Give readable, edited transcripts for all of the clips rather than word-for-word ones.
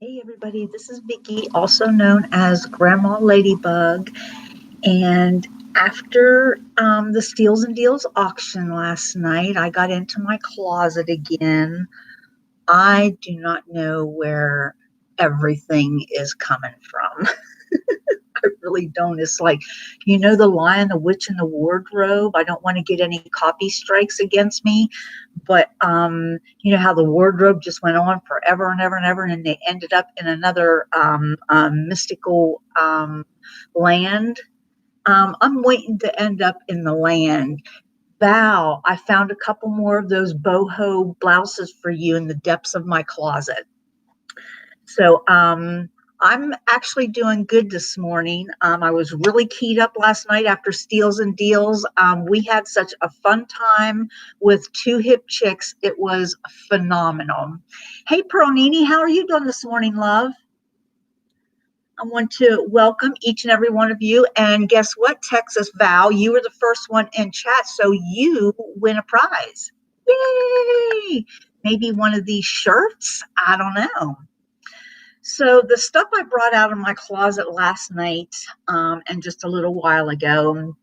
Hey everybody, this is Vicky, also known as Grandma Ladybug. And after the Steals and Deals auction last night, I got into my closet again. I do not know where everything is coming from. I really don't. It's like, the Lion, the Witch, and the Wardrobe. I don't want to get any copy strikes against me, but you know how the wardrobe just went on forever and ever and ever, and they ended up in another mystical land. I'm waiting to end up in the land. Val, I found a couple more of those boho blouses for you in the depths of my closet. So I'm actually doing good this morning. I was really keyed up last night after Steals and Deals. We had such a fun time with Two Hip Chicks. It was phenomenal. Hey, Pearl-Nini, how are you doing this morning, love? I want to welcome each and every one of you. And guess what, Texas Val? You were the first one in chat, so you win a prize. Yay! Maybe one of these shirts? I don't know. So the stuff I brought out of my closet last night and just a little while ago,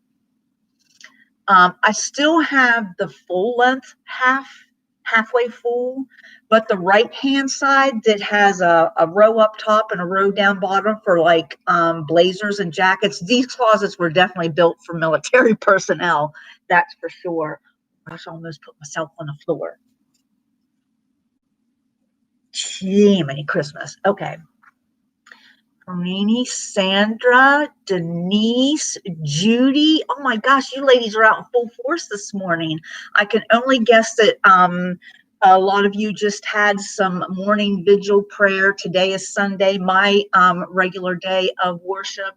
I still have the full length halfway full, but the right hand side that has a row up top and a row down bottom for like blazers and jackets. These closets were definitely built for military personnel, that's for sure. Gosh, I almost put myself on the floor. Jiminy Christmas. Okay. Rini, Sandra, Denise, Judy. Oh my gosh, you ladies are out in full force this morning. I can only guess that a lot of you just had some morning vigil prayer. Today is Sunday, my regular day of worship.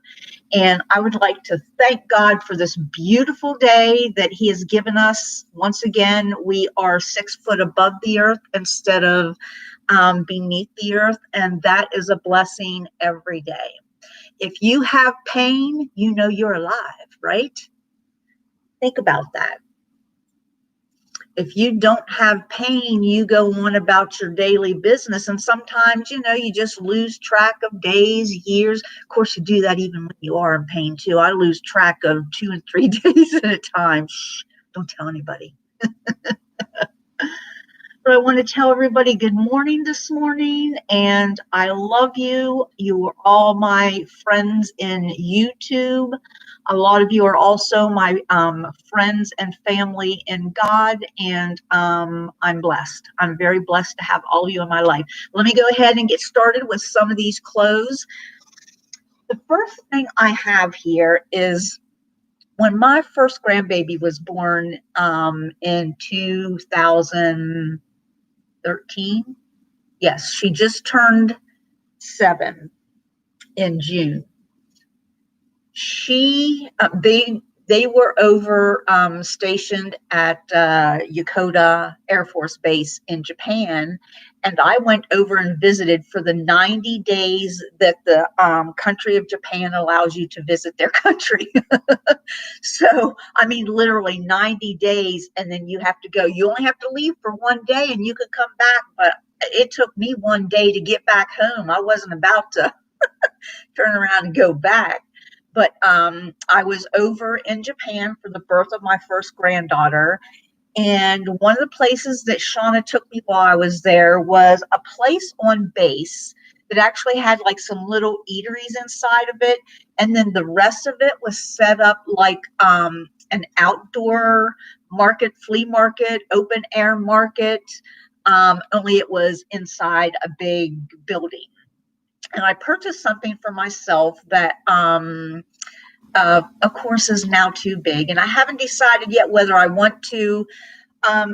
And I would like to thank God for this beautiful day that He has given us. Once again, we are 6 foot above the earth instead of beneath the earth, and that is a blessing every day. If you have pain, you know you're alive, right? Think about that. If you don't have pain, you go on about your daily business, and sometimes, you just lose track of days, years. Of course, you do that even when you are in pain, too. I lose track of 2 and 3 days at a time. Shh, don't tell anybody. But I want to tell everybody good morning this morning, and I love you. You are all my friends in YouTube. A lot of you are also my friends and family in God, and I'm blessed. I'm very blessed to have all of you in my life. Let me go ahead and get started with some of these clothes. The first thing I have here is when my first grandbaby was born in 2013. Yes, she just turned 7 in June. They were over stationed at Yokota Air Force Base in Japan, and I went over and visited for the 90 days that the country of Japan allows you to visit their country. So, I mean, literally 90 days, and then you have to go. You only have to leave for one day, and you could come back, but it took me one day to get back home. I wasn't about to turn around and go back. But I was over in Japan for the birth of my first granddaughter. And one of the places that Shauna took me while I was there was a place on base that actually had like some little eateries inside of it. And then the rest of it was set up like an outdoor market, flea market, open air market, only it was inside a big building. And I purchased something for myself that, of course, is now too big. And I haven't decided yet whether I want to.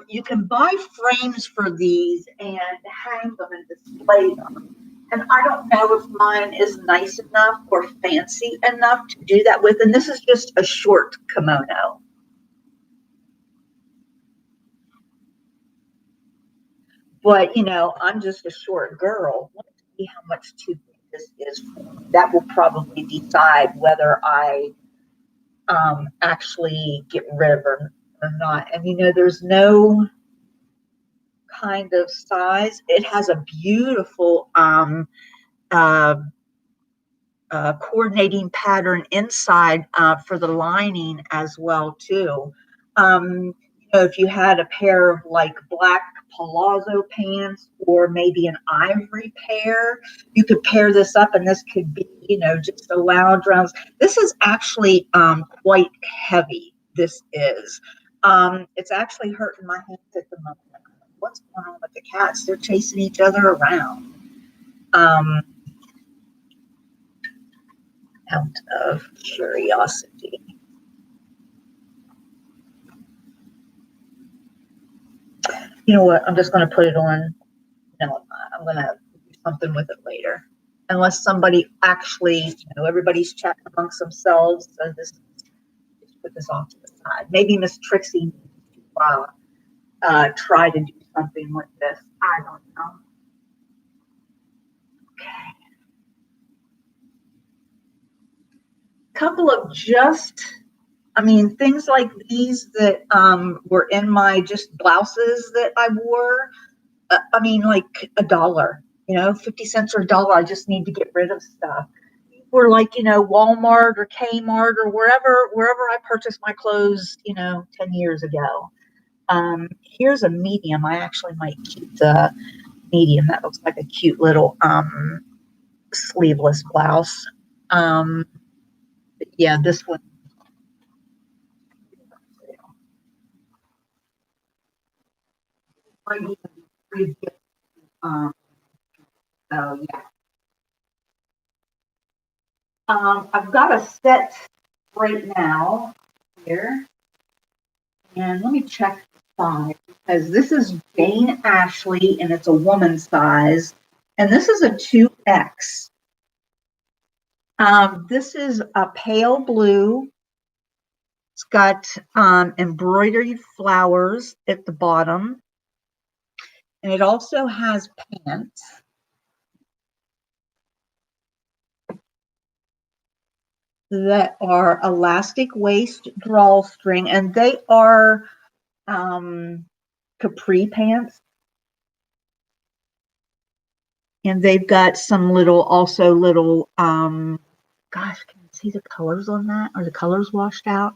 You can buy frames for these and hang them and display them. And I don't know if mine is nice enough or fancy enough to do that with. And this is just a short kimono. But, I'm just a short girl. Let's see how much too big this is for me. That will probably decide whether I actually get rid of her or not. And, there's no kind of size. It has a beautiful coordinating pattern inside for the lining as well too. If you had a pair of like black palazzo pants or maybe an ivory pair, you could pair this up and this could be, just a lounge rounds. This is actually quite heavy. This is. It's actually hurting my hands at the moment. What's going on with the cats? They're chasing each other around. Out of curiosity. You know what? I'm just going to put it on. No, I'm going to do something with it later. Unless somebody actually, everybody's chatting amongst themselves. So just put this off to the side. Maybe Miss Trixie needs to try to do something with this. I don't know. Okay. Couple of things like these that were in my just blouses that I wore. Like $1, 50 cents or $1. I just need to get rid of stuff. Or like, Walmart or Kmart or wherever I purchased my clothes, 10 years ago. Here's a medium. I actually might keep the medium. That looks like a cute little sleeveless blouse. Yeah, this one. So yeah. I've got a set right now here, and let me check the size because this is Jane Ashley and it's a woman's size, and this is a 2X. This is a pale blue. It's got embroidered flowers at the bottom, and it also has pants. That are elastic waist drawstring, and they are capri pants. And they've got some little, gosh, can you see the colors on that? Are the colors washed out?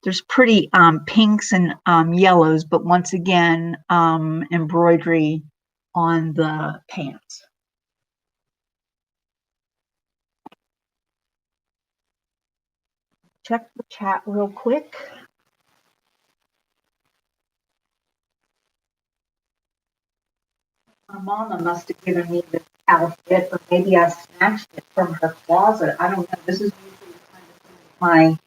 There's pretty pinks and yellows, but once again, embroidery on the pants. Check the chat real quick. My mama must have given me this outfit, or maybe I snatched it from her closet. I don't know. This is usually the kind of thing my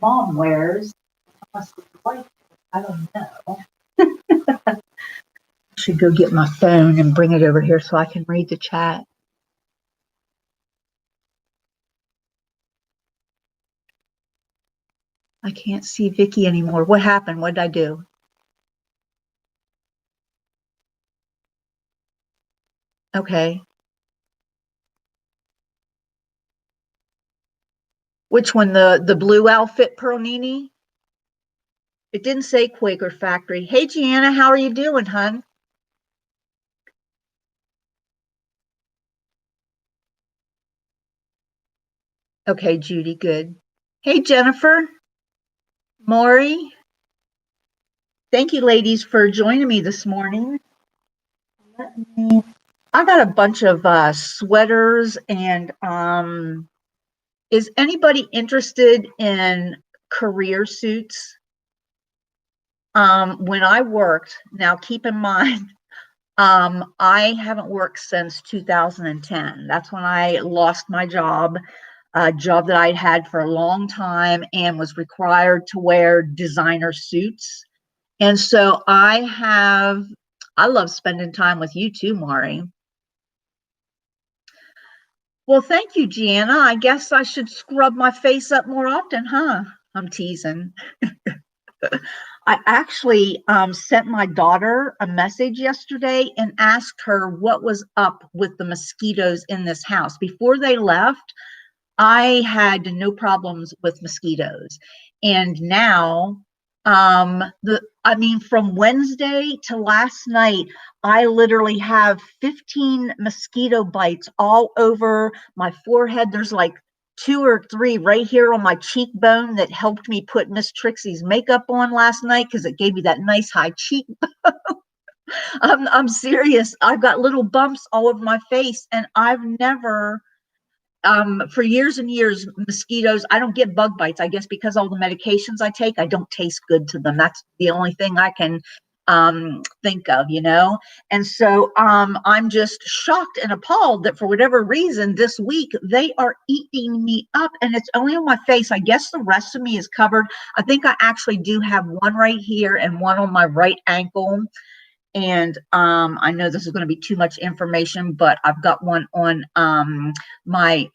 mom wears. I must have liked it. I don't know. I should go get my phone and bring it over here so I can read the chat. I can't see Vicky anymore. What happened? What did I do? Okay. Which one? The blue outfit, Pearl-Nini? It didn't say Quaker Factory. Hey, Gianna, how are you doing, hun? Okay, Judy, good. Hey, Jennifer, Maury. Thank you, ladies, for joining me this morning. I got a bunch of sweaters, and is anybody interested in career suits? When I worked, now keep in mind, I haven't worked since 2010. That's when I lost my job, a job that I'd had for a long time and was required to wear designer suits. And so I love spending time with you too, Maury. Well, thank you, Gianna. I guess I should scrub my face up more often, huh? I'm teasing. I actually sent my daughter a message yesterday and asked her what was up with the mosquitoes in this house. Before they left, I had no problems with mosquitoes. And now I mean, from Wednesday to last night, I literally have 15 mosquito bites all over my forehead. There's like two or three right here on my cheekbone that helped me put Miss Trixie's makeup on last night because it gave me that nice high cheek. I'm serious. I've got little bumps all over my face, and I've never for years and years, mosquitoes, I don't get bug bites. I guess because all the medications I take, I don't taste good to them. That's the only thing I can think of, you know? And so I'm just shocked and appalled that for whatever reason this week they are eating me up, and it's only on my face. I guess the rest of me is covered. I think I actually do have one right here and one on my right ankle. And I know this is going to be too much information, but I've got one on my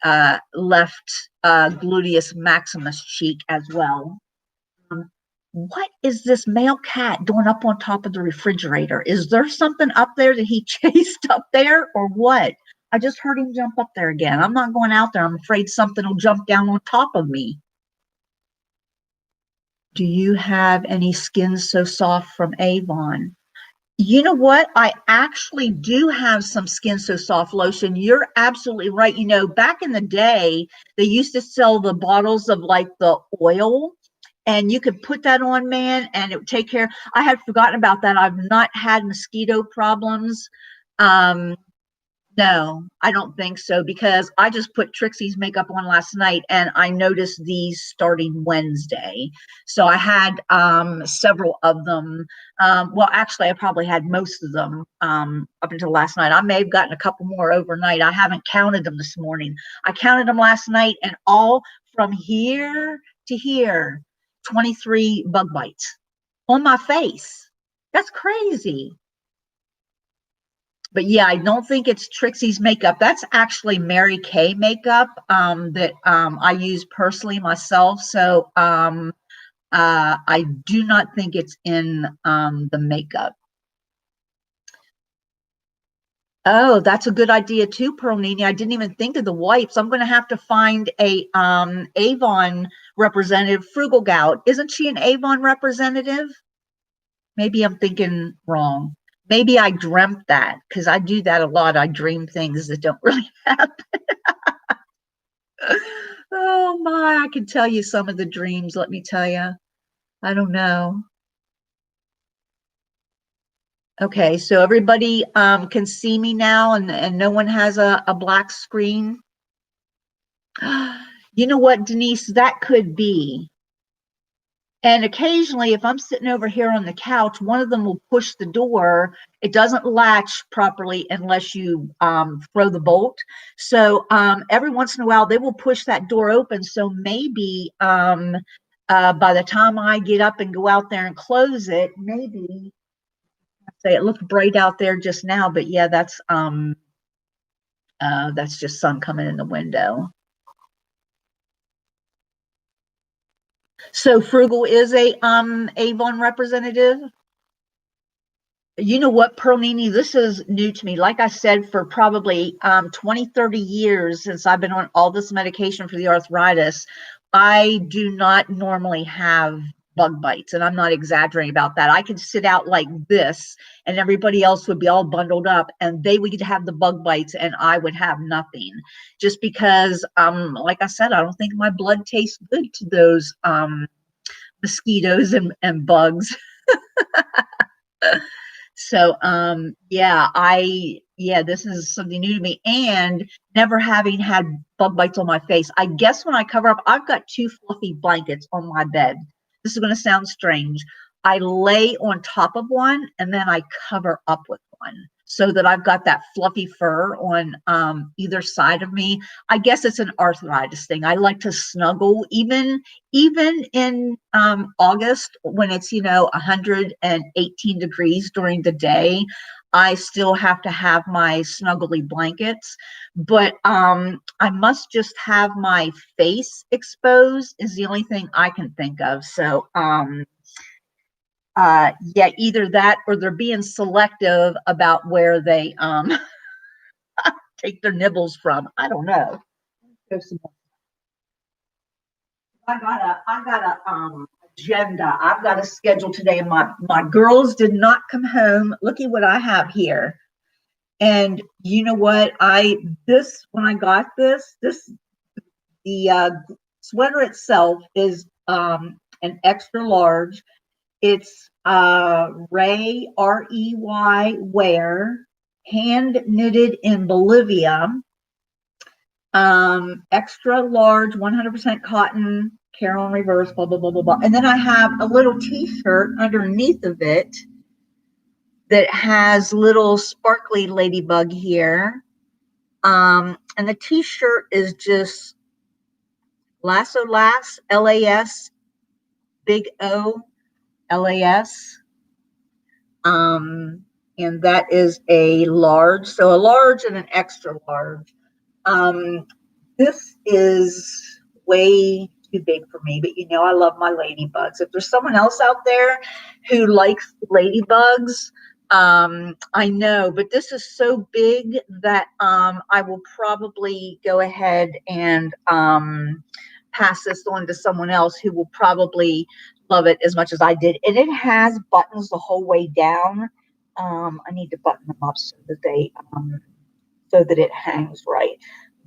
left gluteus maximus cheek as well. What is this male cat doing up on top of the refrigerator? Is there something up there that he chased up there, or what? I just heard him jump up there again. I'm not going out there. I'm afraid something will jump down on top of me. Do you have any Skin So Soft from Avon? You know what? I actually do have some Skin So Soft lotion. You're absolutely right. You know, back in the day, they used to sell the bottles of like the oil, and you could put that on, man, and it would take care. I had forgotten about that. I've not had mosquito problems. Um, no, I don't think so, because I just put Trixie's makeup on last night and I noticed these starting Wednesday. So I had several of them. Well, actually, I probably had most of them up until last night. I may have gotten a couple more overnight. I haven't counted them this morning. I counted them last night, and all from here to here, 23 bug bites on my face. That's crazy. But yeah, I don't think it's Trixie's makeup. That's actually Mary Kay makeup that I use personally myself. So I do not think it's in the makeup. Oh, that's a good idea too, Pearl Nini. I didn't even think of the wipes. I'm going to have to find a Avon representative. Frugal Gout, isn't she an Avon representative? Maybe I'm thinking wrong. Maybe I dreamt that, because I do that a lot. I dream things that don't really happen. Oh my, I can tell you some of the dreams, let me tell you. I don't know. Okay, so everybody can see me now, and no one has a black screen. You know what, Denise, that could be. And occasionally, if I'm sitting over here on the couch, one of them will push the door. It doesn't latch properly unless you throw the bolt. So every once in a while, they will push that door open. So maybe by the time I get up and go out there and close it, maybe, say, it looked bright out there just now, but yeah, that's just sun coming in the window. So Frugal is a Avon representative. You know what, Pearl Nini, this is new to me. Like I said, for probably 20, 30 years since I've been on all this medication for the arthritis, I do not normally have bug bites. And I'm not exaggerating about that. I could sit out like this and everybody else would be all bundled up and they would have the bug bites and I would have nothing. Just because, like I said, I don't think my blood tastes good to those mosquitoes and bugs. So yeah, this is something new to me, and never having had bug bites on my face. I guess when I cover up, I've got two fluffy blankets on my bed. This is going to sound strange. I lay on top of one and then I cover up with one so that I've got that fluffy fur on either side of me. I guess it's an arthritis thing. I like to snuggle even in August when it's 118 degrees during the day. I still have to have my snuggly blankets, but I must just have my face exposed is the only thing I can think of. So yeah, either that or they're being selective about where they take their nibbles from. I don't know. I got a agenda. I've got a schedule today, and my girls did not come home. Looky what I have here. And you know what? When I got the sweater itself is an extra large. It's Ray, REY wear, hand knitted in Bolivia. Extra large, 100% cotton, Carol in reverse, blah, blah, blah, blah, blah. And then I have a little t-shirt underneath of it that has little sparkly ladybug here. And the t-shirt is just Lasso Lass, LAS, big O, LAS. And that is a large. So a large and an extra large. This is way too big for me, but you know, I love my ladybugs. If there's someone else out there who likes ladybugs, I know, but this is so big that I will probably go ahead and pass this on to someone else who will probably love it as much as I did. And it has buttons the whole way down. I need to button them up so that it hangs right.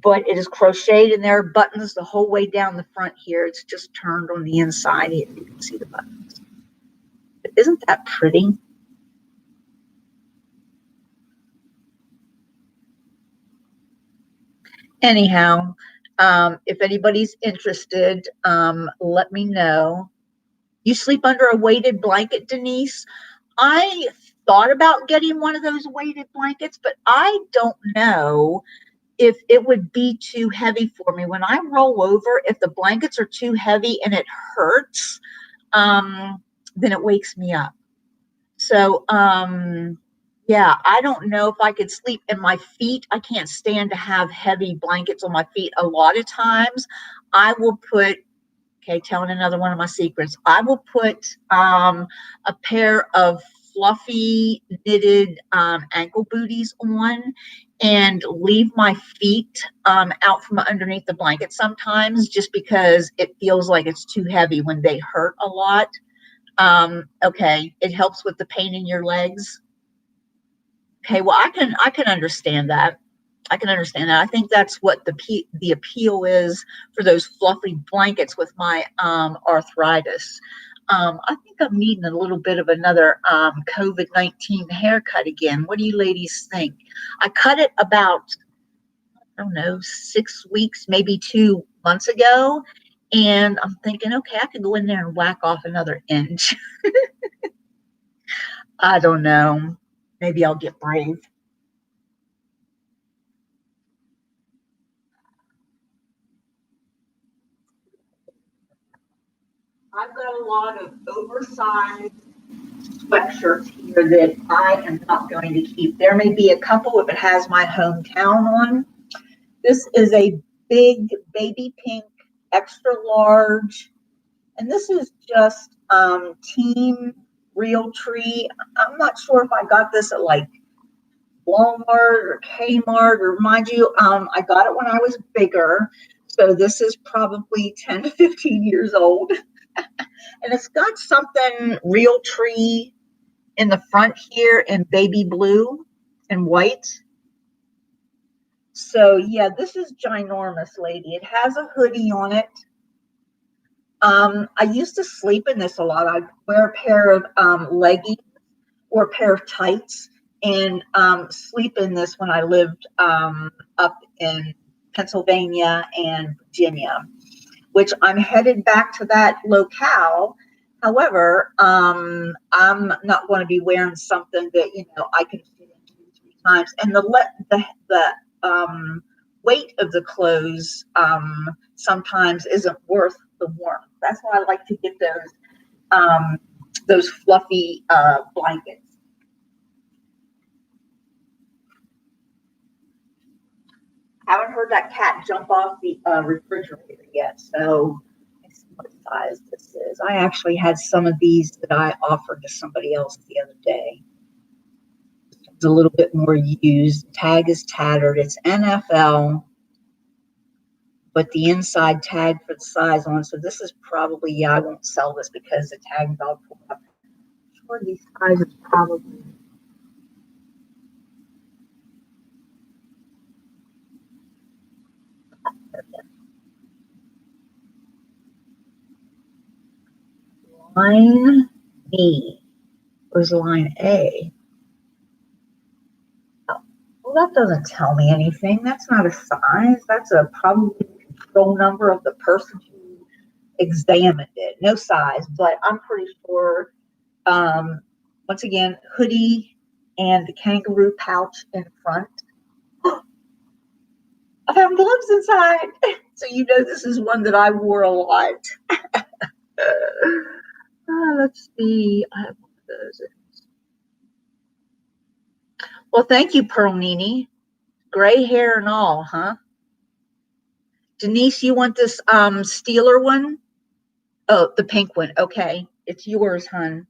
But it is crocheted and there are buttons the whole way down the front here. It's just turned on the inside. You can see the buttons. But isn't that pretty? Anyhow, if anybody's interested, let me know. You sleep under a weighted blanket, Denise? I thought about getting one of those weighted blankets, but I don't know if it would be too heavy for me. When I roll over, if the blankets are too heavy and it hurts, then it wakes me up. So, yeah, I don't know if I could sleep in my feet. I can't stand to have heavy blankets on my feet. A lot of times I will put, okay, telling another one of my secrets, I will put a pair of fluffy knitted ankle booties on and leave my feet out from underneath the blanket sometimes, just because it feels like it's too heavy when they hurt a lot. Okay, it helps with the pain in your legs. Okay, well, I can understand that. I can understand that. I think that's what the appeal is for those fluffy blankets with my arthritis. I think I'm needing a little bit of another COVID-19 haircut again. What do you ladies think? I cut it about, I don't know, 6 weeks, maybe 2 months ago. And I'm thinking, okay, I could go in there and whack off another inch. I don't know. Maybe I'll get brave. I've got a lot of oversized sweatshirts here that I am not going to keep. There may be a couple if it has my hometown on. This is a big baby pink, extra large, and this is just Team Realtree. I'm not sure if I got this at like Walmart or Kmart, or mind you, I got it when I was bigger. So this is probably 10 to 15 years old. And it's got something Realtree in the front here in baby blue and white. So yeah, this is ginormous, lady. It has a hoodie on it. I used to sleep in this a lot. I'd wear a pair of leggings or a pair of tights and sleep in this when I lived up in Pennsylvania and Virginia, which I'm headed back to that locale. However, I'm not going to be wearing something that, you know, I can fit in 2, 3 times. And the weight of the clothes sometimes isn't worth the warmth. That's why I like to get those fluffy blankets. Haven't heard that cat jump off the refrigerator yet, so let's see what size this is. I actually had some of these that I offered to somebody else the other day. It's a little bit more used. Tag is tattered. It's NFL. but the inside tag for the size on. So this is probably, yeah, I won't sell this because the tag dog pulled up. I'm sure these sizes probably. Line B. Where's line A? Oh, well, that doesn't tell me anything. That's not a size. That's a probably control number of the person who examined it. No size, but I'm pretty sure. Once again, hoodie and the kangaroo pouch in front. I found gloves inside. So you know this is one that I wore a lot. Let's see. I have one of those. Well, thank you, Pearl Nini. Gray hair and all, huh? Denise, you want this Steeler one? Oh, the pink one. Okay. It's yours, hun.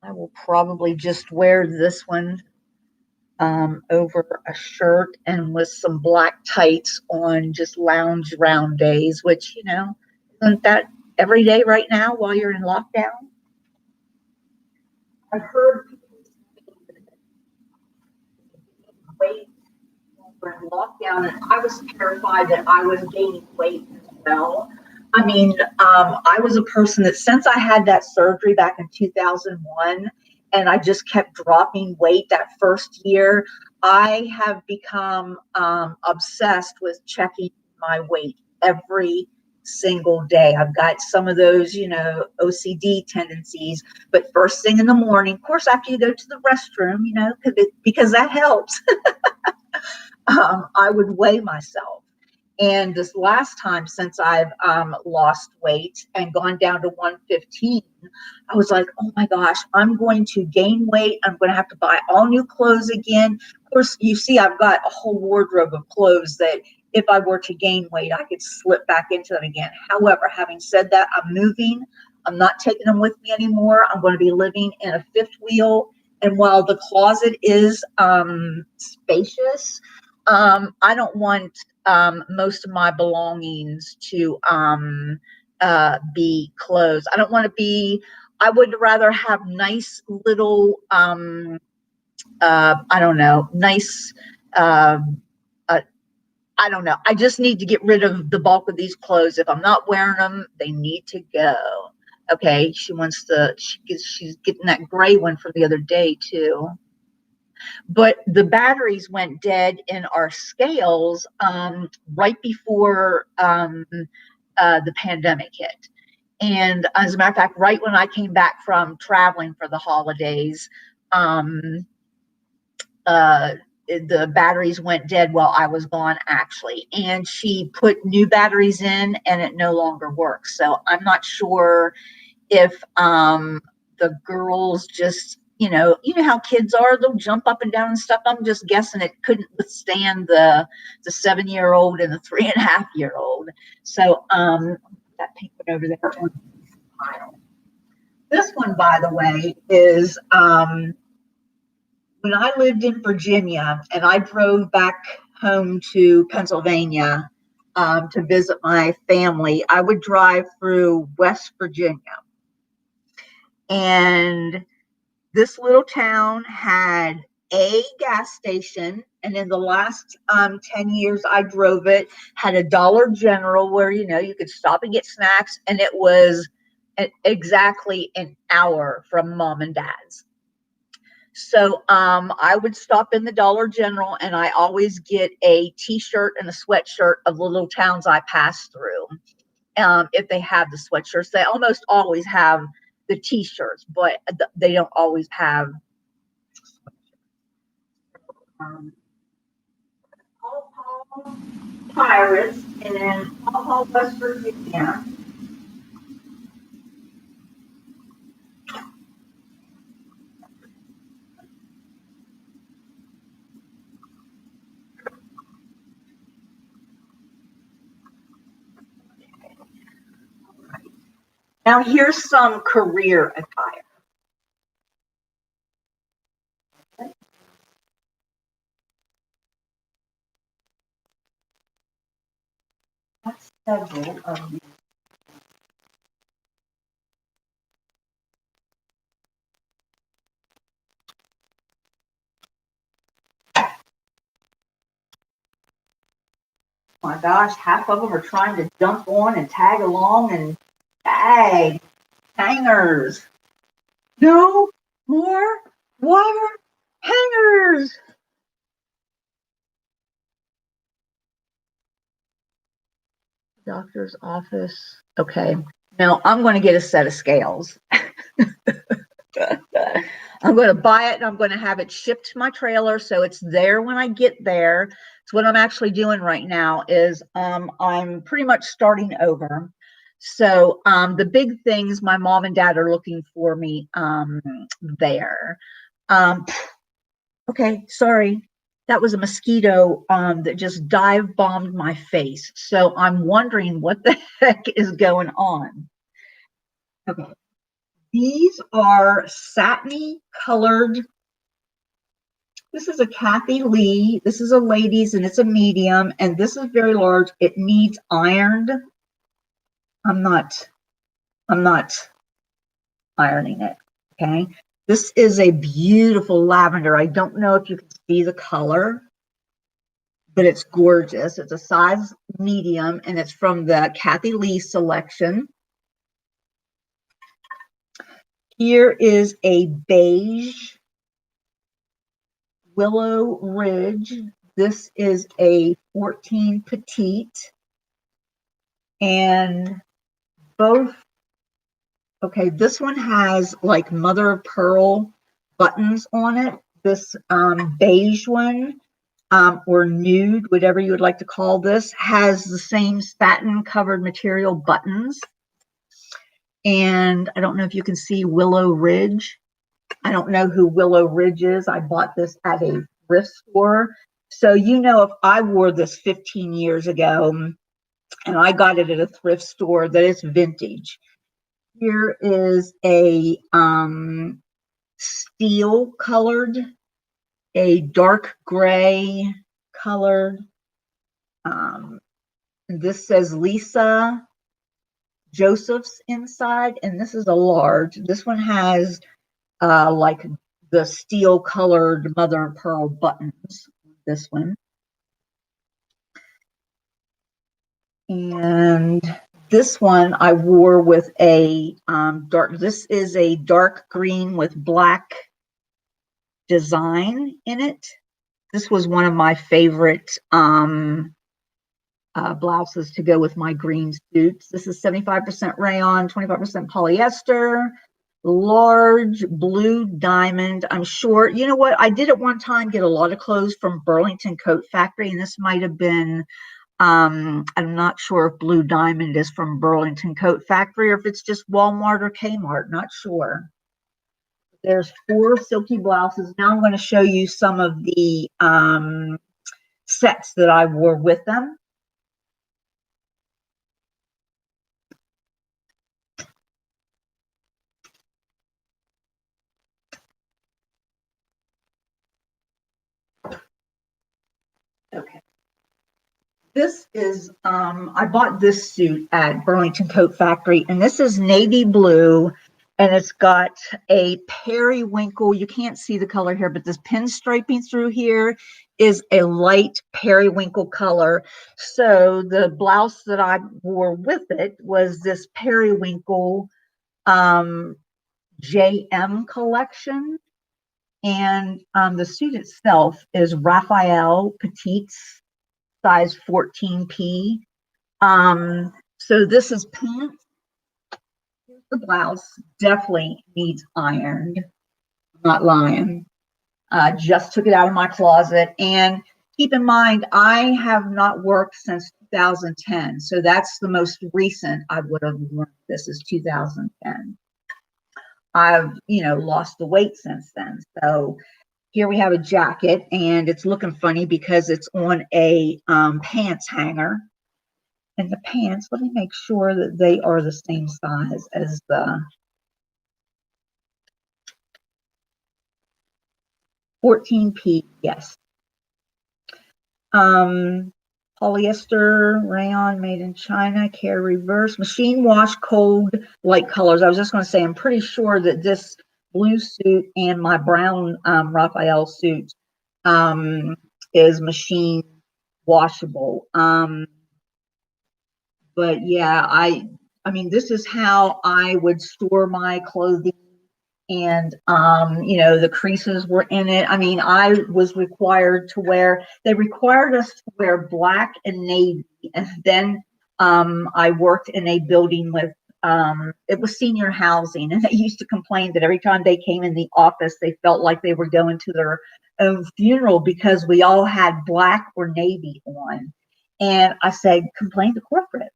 I will probably just wear this one over a shirt and with some black tights on just lounge round days, which, isn't that every day right now while you're in lockdown? I've heard weight when in lockdown, and I was terrified that I was gaining weight as well. I mean, I was a person that since I had that surgery back in 2001, and I just kept dropping weight that first year, I have become obsessed with checking my weight every single day. I've got some of those, OCD tendencies, but first thing in the morning, of course, after you go to the restroom, because that helps, I would weigh myself. And this last time, since I've lost weight and gone down to 115, I was like, oh my gosh, I'm going to gain weight. I'm going to have to buy all new clothes again. Of course, you see, I've got a whole wardrobe of clothes that if I were to gain weight, I could slip back into them again. However, having said that, I'm moving. I'm not taking them with me anymore. I'm going to be living in a fifth wheel. And while the closet is spacious, I don't want most of my belongings to be clothes. I don't want to be, I would rather have nice little, I don't know, nice, uh, I don't know. I just need to get rid of the bulk of these clothes. If I'm not wearing them, they need to go. Okay. She's getting that gray one from the other day too. But the batteries went dead in our scales right before the pandemic hit. And as a matter of fact, right when I came back from traveling for the holidays, the batteries went dead while I was gone, actually. And she put new batteries in, and it no longer works. So I'm not sure if the girls just, you know how kids are, they'll jump up and down and stuff. I'm just guessing it couldn't withstand the 7-year-old and the 3.5-year-old. So that pink one over there on the pile. This one, by the way, is when I lived in Virginia and I drove back home to Pennsylvania to visit my family, I would drive through West Virginia. And this little town had a gas station, and in the last 10 years I drove it, had a Dollar General where you could stop and get snacks, and it was exactly an hour from mom and dad's. So I would stop in the Dollar General, and I always get a t-shirt and a sweatshirt of the little towns I pass through. If they have the sweatshirts, they almost always have the t-shirts, but they don't always have Paw Pirates in Paw West Virginia. Now here's some career attire. several of these. My gosh, half of them are trying to jump on and tag along and tag hangers. No more wire hangers. Doctor's office. Okay. Now I'm going to get a set of scales. I'm going to buy it and I'm going to have it shipped to my trailer so it's there when I get there. So what I'm actually doing right now is I'm pretty much starting over. So the big things my mom and dad are looking for me there. Okay, sorry. That was a mosquito that just dive bombed my face. So I'm wondering what the heck is going on. Okay. These are satiny colored. This is a Kathy Lee. This is a ladies and it's a medium. And this is very large. It needs ironed. I'm not ironing it. Okay. This is a beautiful lavender. I don't know if you can see the color, but it's gorgeous. It's a size medium and it's from the Kathy Lee selection. Here is a beige Willow Ridge. This is a 14 petite. And both, okay, this one has like mother of pearl buttons on it. This beige one, or nude, whatever you would like to call this, has the same satin covered material buttons. And I don't know if you can see Willow Ridge. I don't know who Willow Ridge is. I bought this at a thrift store. So, you know, if I wore this 15 years ago and I got it at a thrift store, that it's vintage. Here is a steel colored, a dark gray colored. This says Lisa Joseph's inside, and this is a large. This one has like the steel colored mother of pearl buttons. This one. And this one I wore with a dark, this is a dark green with black design in it. This was one of my favorite blouses to go with my green suits. This is 75% rayon, 25% polyester, large blue diamond. I'm sure, you know what, I did at one time get a lot of clothes from Burlington Coat Factory, and this might have been, I'm not sure if Blue Diamond is from Burlington Coat Factory or if it's just Walmart or Kmart, not sure. There's 4 silky blouses. Now I'm going to show you some of the sets that I wore with them. Okay. This is, I bought this suit at Burlington Coat Factory, and this is navy blue, and it's got a periwinkle. You can't see the color here, but this pinstriping through here is a light periwinkle color. So the blouse that I wore with it was this periwinkle JM collection. And the suit itself is Raphael Petite's size 14P. So this is pants. The blouse definitely needs ironed. I'm not lying. Just took it out of my closet. And keep in mind, I have not worked since 2010. So that's the most recent I would have worn. This is 2010. I've, you know, lost the weight since then. So here we have a jacket, and it's looking funny because it's on a pants hanger. And the pants, let me make sure that they are the same size as the 14P, yes. polyester rayon made in China, care reverse, machine wash, cold light colors. I was just going to say, I'm pretty sure that this blue suit and my brown Raphael suit is machine washable. But yeah, I mean, this is how I would store my clothing. And the creases were in it. I mean, I was required to wear, they required us to wear black and navy. And then I worked in a building with it was senior housing, and they used to complain that every time they came in the office, they felt like they were going to their own funeral because we all had black or navy on. And I said, complain to corporate.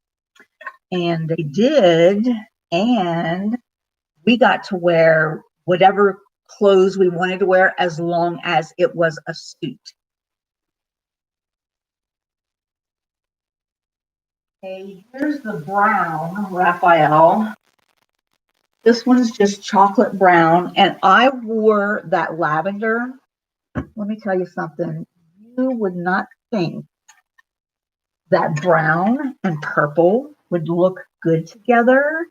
And they did. And we got to wear whatever clothes we wanted to wear as long as it was a suit. Okay, here's the brown Raphael. This one's just chocolate brown, and I wore that lavender. Let me tell you something. You would not think that brown and purple would look good together.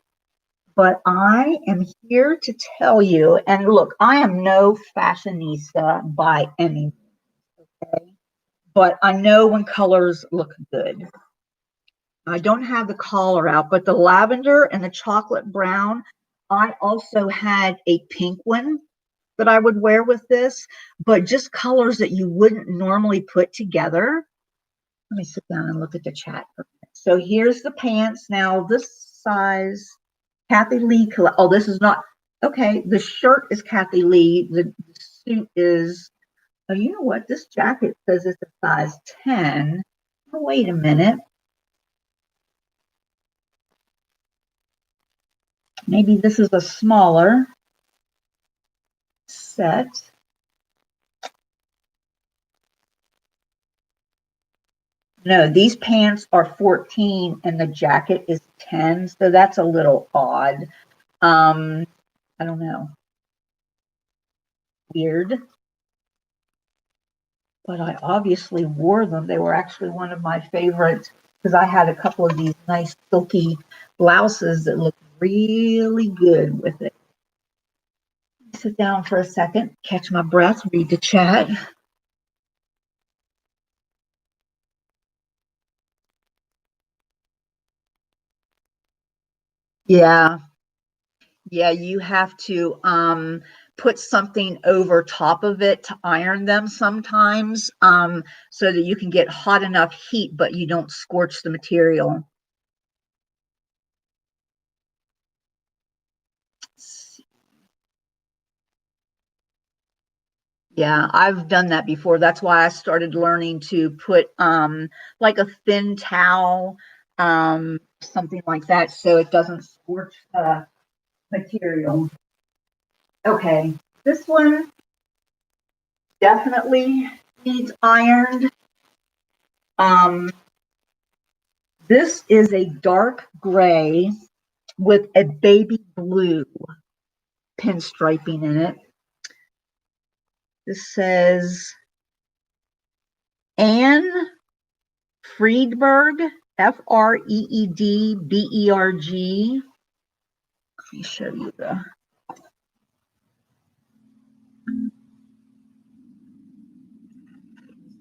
But I am here to tell you, and look, I am no fashionista by any means, okay? But I know when colors look good. I don't have the collar out, but the lavender and the chocolate brown, I also had a pink one that I would wear with this, but just colors that you wouldn't normally put together. Let me sit down and look at the chat. So here's the pants. Now this size, Kathy Lee. Oh, this is not okay. The shirt is Kathy Lee. The suit is. Oh, you know what? This jacket says it's a size 10. Oh, wait a minute. Maybe this is a smaller set. No, these pants are 14 and the jacket is 10, so that's a little odd. I don't know. Weird. But I obviously wore them. They were actually one of my favorites because I had a couple of these nice silky blouses that looked really good with it. Sit down for a second, catch my breath, read the chat. Yeah. Yeah, you have to put something over top of it to iron them sometimes so that you can get hot enough heat, but you don't scorch the material. Yeah, I've done that before. That's why I started learning to put like a thin towel, something like that, so it doesn't scorch the material. Okay, this one definitely needs ironed. This is a dark gray with a baby blue pinstriping in it. This says Anne Freedberg, Freedberg. Let me show you the.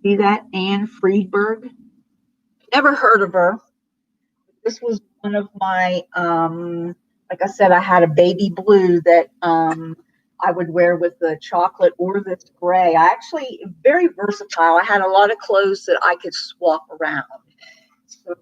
See that? Anne Freedberg? Never heard of her. This was one of my, like I said, I had a baby blue that I would wear with the chocolate or this gray. I actually, very versatile. I had a lot of clothes that I could swap around. So,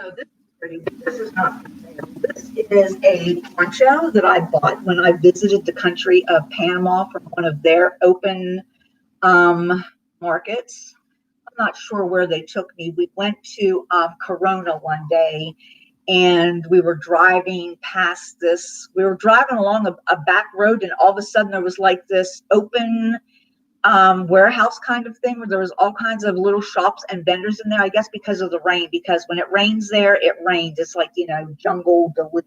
oh, this is pretty. This is not for sale. This is a poncho that I bought when I visited the country of Panama from one of their open markets. I'm not sure where they took me. We went to Corona one day and we were driving past this. We were driving along a back road and all of a sudden there was like this open warehouse kind of thing where there was all kinds of little shops and vendors in there, I guess because of the rain, because when it rains there, it rains. It's like, jungle. But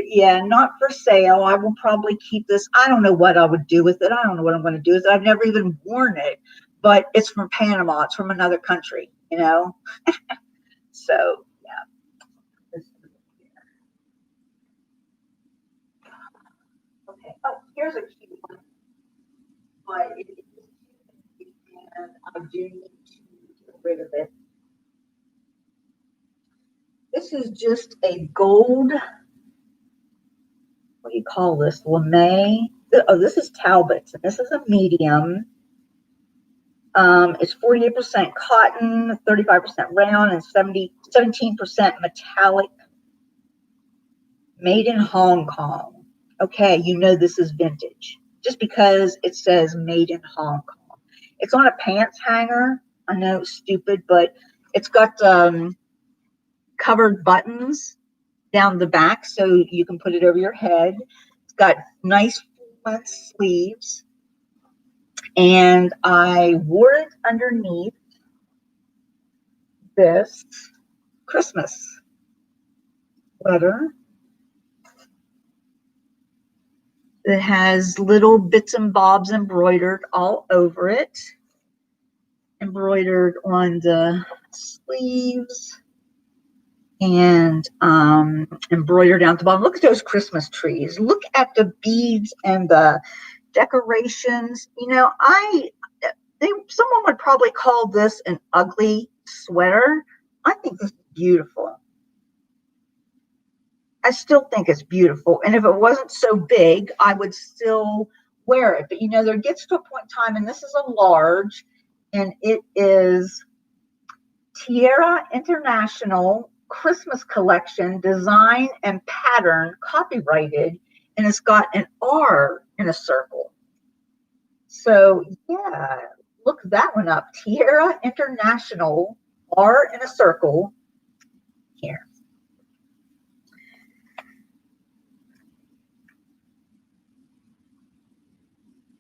yeah, not for sale. I will probably keep this. I don't know what I would do with it. I don't know what I'm going to do with it. I've never even worn it, but it's from Panama. It's from another country. So, yeah. Okay. Oh, here's a cute one, but it is cute and I do need to get rid of it. This is just a gold, what do you call this? Lame. Oh, this is Talbot's, and this is a medium. It's 48% cotton, 35% rayon, and 17% metallic. Made in Hong Kong. Okay, this is vintage just because it says made in Hong Kong. It's on a pants hanger. I know it's stupid, but it's got covered buttons down the back so you can put it over your head. It's got nice full-length sleeves. And I wore it underneath this Christmas sweater. It has little bits and bobs embroidered all over it. Embroidered on the sleeves and embroidered down at the bottom. Look at those Christmas trees. Look at the beads and the decorations. Someone would probably call this an ugly sweater. I think this is beautiful. I still think it's beautiful. And if it wasn't so big, I would still wear it. But there gets to a point in time, and this is a large, and it is Tierra International Christmas Collection, design and pattern, copyrighted, and it's got an R in a circle. So yeah, look that one up. Tierra International, R in a circle. Here.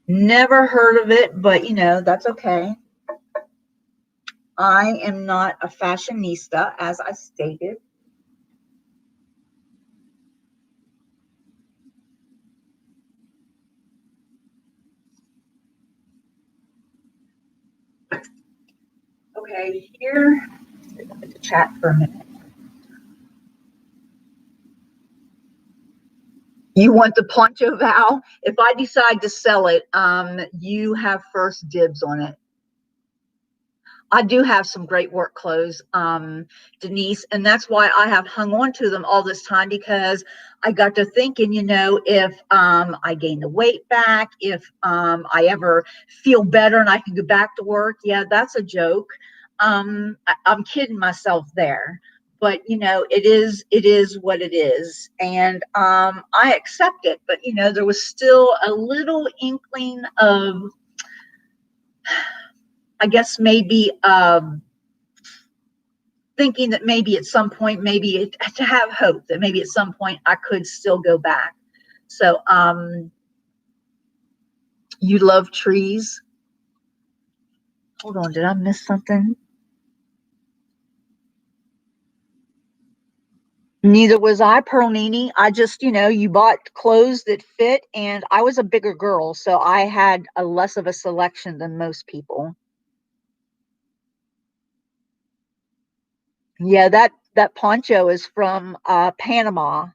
Never heard of it, but that's okay. I am not a fashionista, as I stated. Okay, here, let's chat for a minute. You want the poncho, Val? If I decide to sell it, you have first dibs on it. I do have some great work clothes, Denise, and that's why I have hung on to them all this time, because I got to thinking, if I gain the weight back, if I ever feel better and I can go back to work, yeah, that's a joke. I'm kidding myself there, but it is what it is, and I accept it. But there was still a little inkling of, I guess, maybe thinking that maybe at some point, to have hope that maybe at some point I could still go back. So, you love trees. Hold on, did I miss something? Neither was I, Pearlini. I just, you bought clothes that fit, and I was a bigger girl, so I had a less of a selection than most people. Yeah, that poncho is from Panama.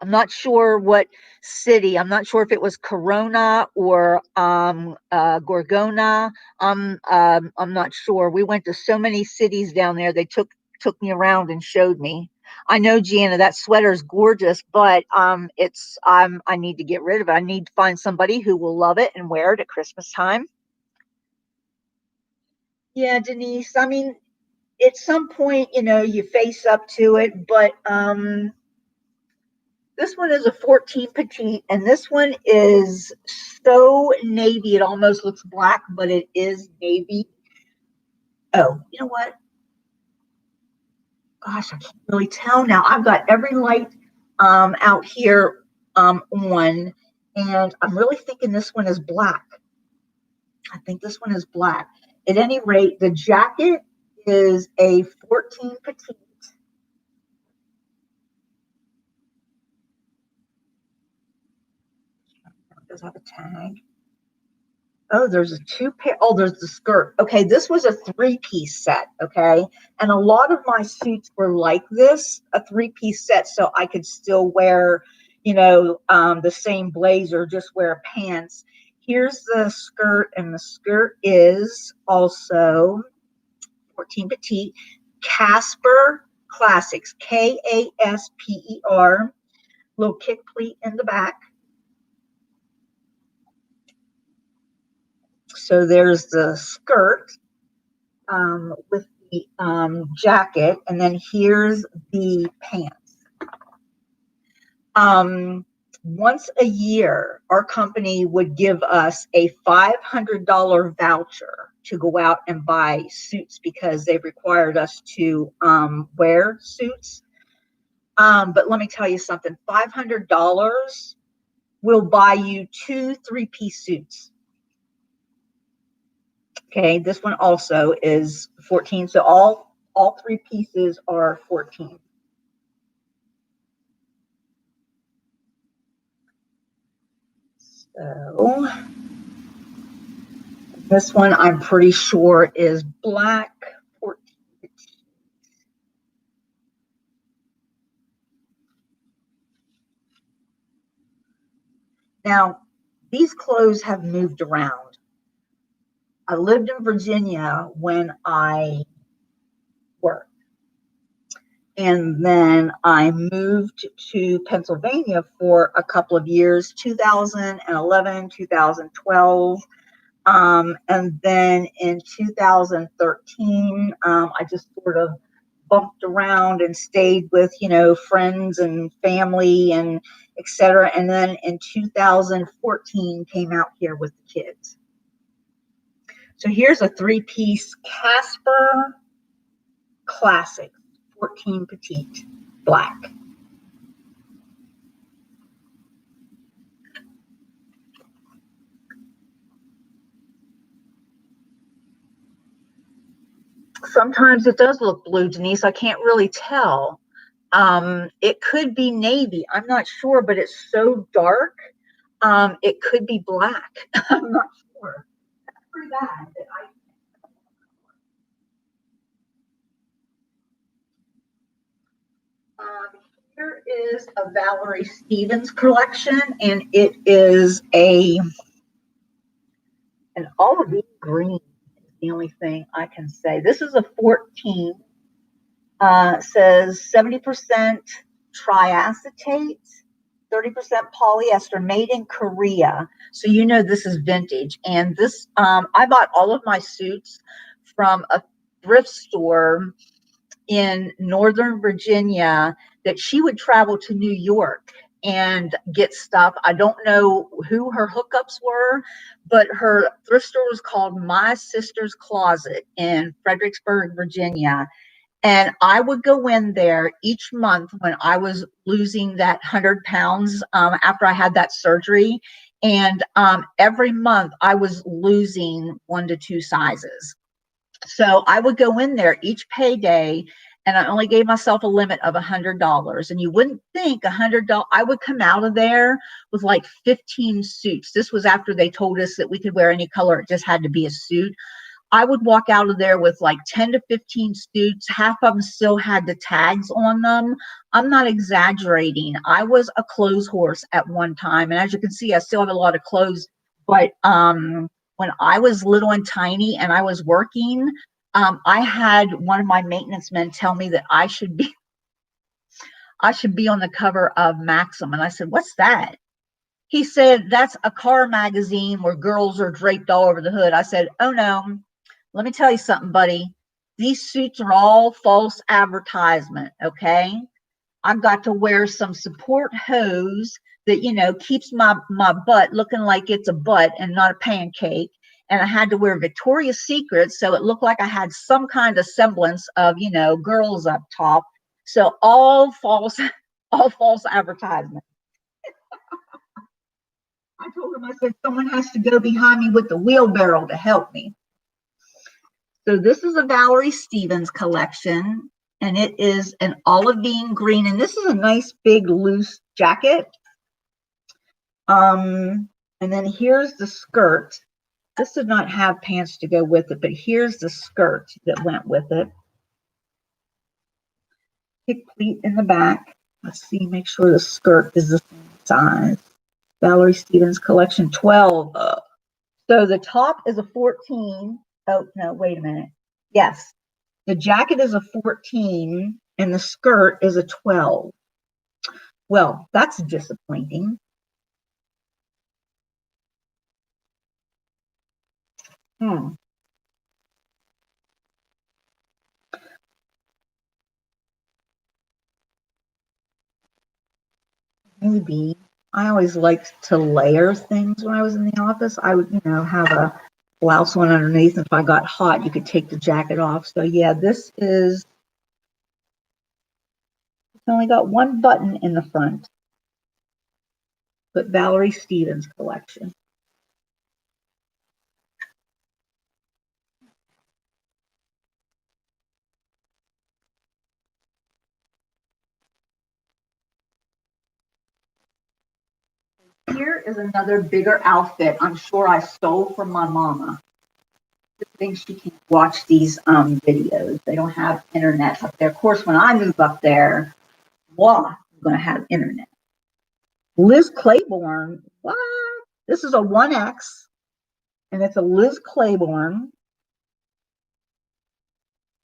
I'm not sure what city. I'm not sure if it was Corona or Gorgona. I'm not sure. We went to so many cities down there. They took me around and showed me. I know, Gianna, that sweater is gorgeous, but I need to get rid of it. I need to find somebody who will love it and wear it at Christmas time. Yeah, Denise. I mean, at some point, you face up to it, but this one is a 14 petite, and this one is so navy. It almost looks black, but it is navy. Oh, you know what? Gosh, I can't really tell now. I've got every light out here on, and I'm really thinking this one is black. I think this one is black. At any rate, the jacket is a 14 petite. Does have a tag. Oh, there's a two pair. Oh, there's the skirt. Okay, this was a three-piece set. Okay, and a lot of my suits were like this, a three-piece set, so I could still wear, the same blazer, just wear pants. Here's the skirt, and the skirt is also 14 petite. Casper Classics, Kasper. Little kick pleat in the back. So there's the skirt with the jacket, and then here's the pants. Once a year, our company would give us a $500 voucher to go out and buy suits because they required us to wear suits. But let me tell you something, $500 will buy you 2 3-piece suits. Okay, this one also is 14. So all 3 pieces are 14. So this one I'm pretty sure is black. 14. Now, these clothes have moved around. I lived in Virginia when I worked. And then I moved to Pennsylvania for a couple of years, 2011, 2012. And then in 2013, I just sort of bumped around and stayed with, friends and family and et cetera. And then in 2014 came out here with the kids. So here's a 3-piece Casper Classic, 14 petite, black. Sometimes it does look blue, Denise. I can't really tell. It could be navy. I'm not sure, but it's so dark. It could be black. I'm not sure. That's pretty bad. Here is a Valerie Stevens collection, and it is an olive green. Is the only thing I can say. This is a 14. Says 70% triacetate, 30% polyester, made in Korea. So this is vintage. And this, I bought all of my suits from a thrift store in Northern Virginia that she would travel to New York and get stuff. I don't know who her hookups were, but her thrift store was called My Sister's Closet in Fredericksburg, Virginia. And I would go in there each month when I was losing that 100 pounds after I had that surgery. And every month I was losing 1 to 2 sizes. So I would go in there each payday, and I only gave myself a limit of $100. And you wouldn't think $100. I would come out of there with like 15 suits. This was after they told us that we could wear any color. It just had to be a suit. I would walk out of there with like 10 to 15 suits. Half of them still had the tags on them. I'm not exaggerating. I was a clothes horse at one time. And as you can see, I still have a lot of clothes. But when I was little and tiny and I was working, I had one of my maintenance men tell me that I should be on the cover of Maxim. And I said, "What's that?" He said, "That's a car magazine where girls are draped all over the hood." I said, "Oh no. Let me tell you something, buddy. These suits are all false advertisement, okay? I've got to wear some support hose that, keeps my butt looking like it's a butt and not a pancake. And I had to wear Victoria's Secret so it looked like I had some kind of semblance of, girls up top. So all false advertisement." I told him, I said, someone has to go behind me with the wheelbarrow to help me. So this is a Valerie Stevens collection, and it is an olivine green, and this is a nice big loose jacket. And then here's the skirt. This did not have pants to go with it, but here's the skirt that went with it. Pick pleat in the back. Let's see, make sure the skirt is the same size. Valerie Stevens collection 12. So the top is a 14. Oh, no, wait a minute. Yes, the jacket is a 14 and the skirt is a 12. Well, that's disappointing. Maybe. I always liked to layer things when I was in the office. I would, have a blouse one underneath. And if I got hot, you could take the jacket off. So yeah, this is, it's only got one button in the front, but Valerie Stevens collection. Here is another bigger outfit I'm sure I stole from my mama. I think she can't watch these videos. They don't have internet up there. Of course, when I move up there, I'm going to have internet. Liz Claiborne, what? This is a 1X, and it's a Liz Claiborne.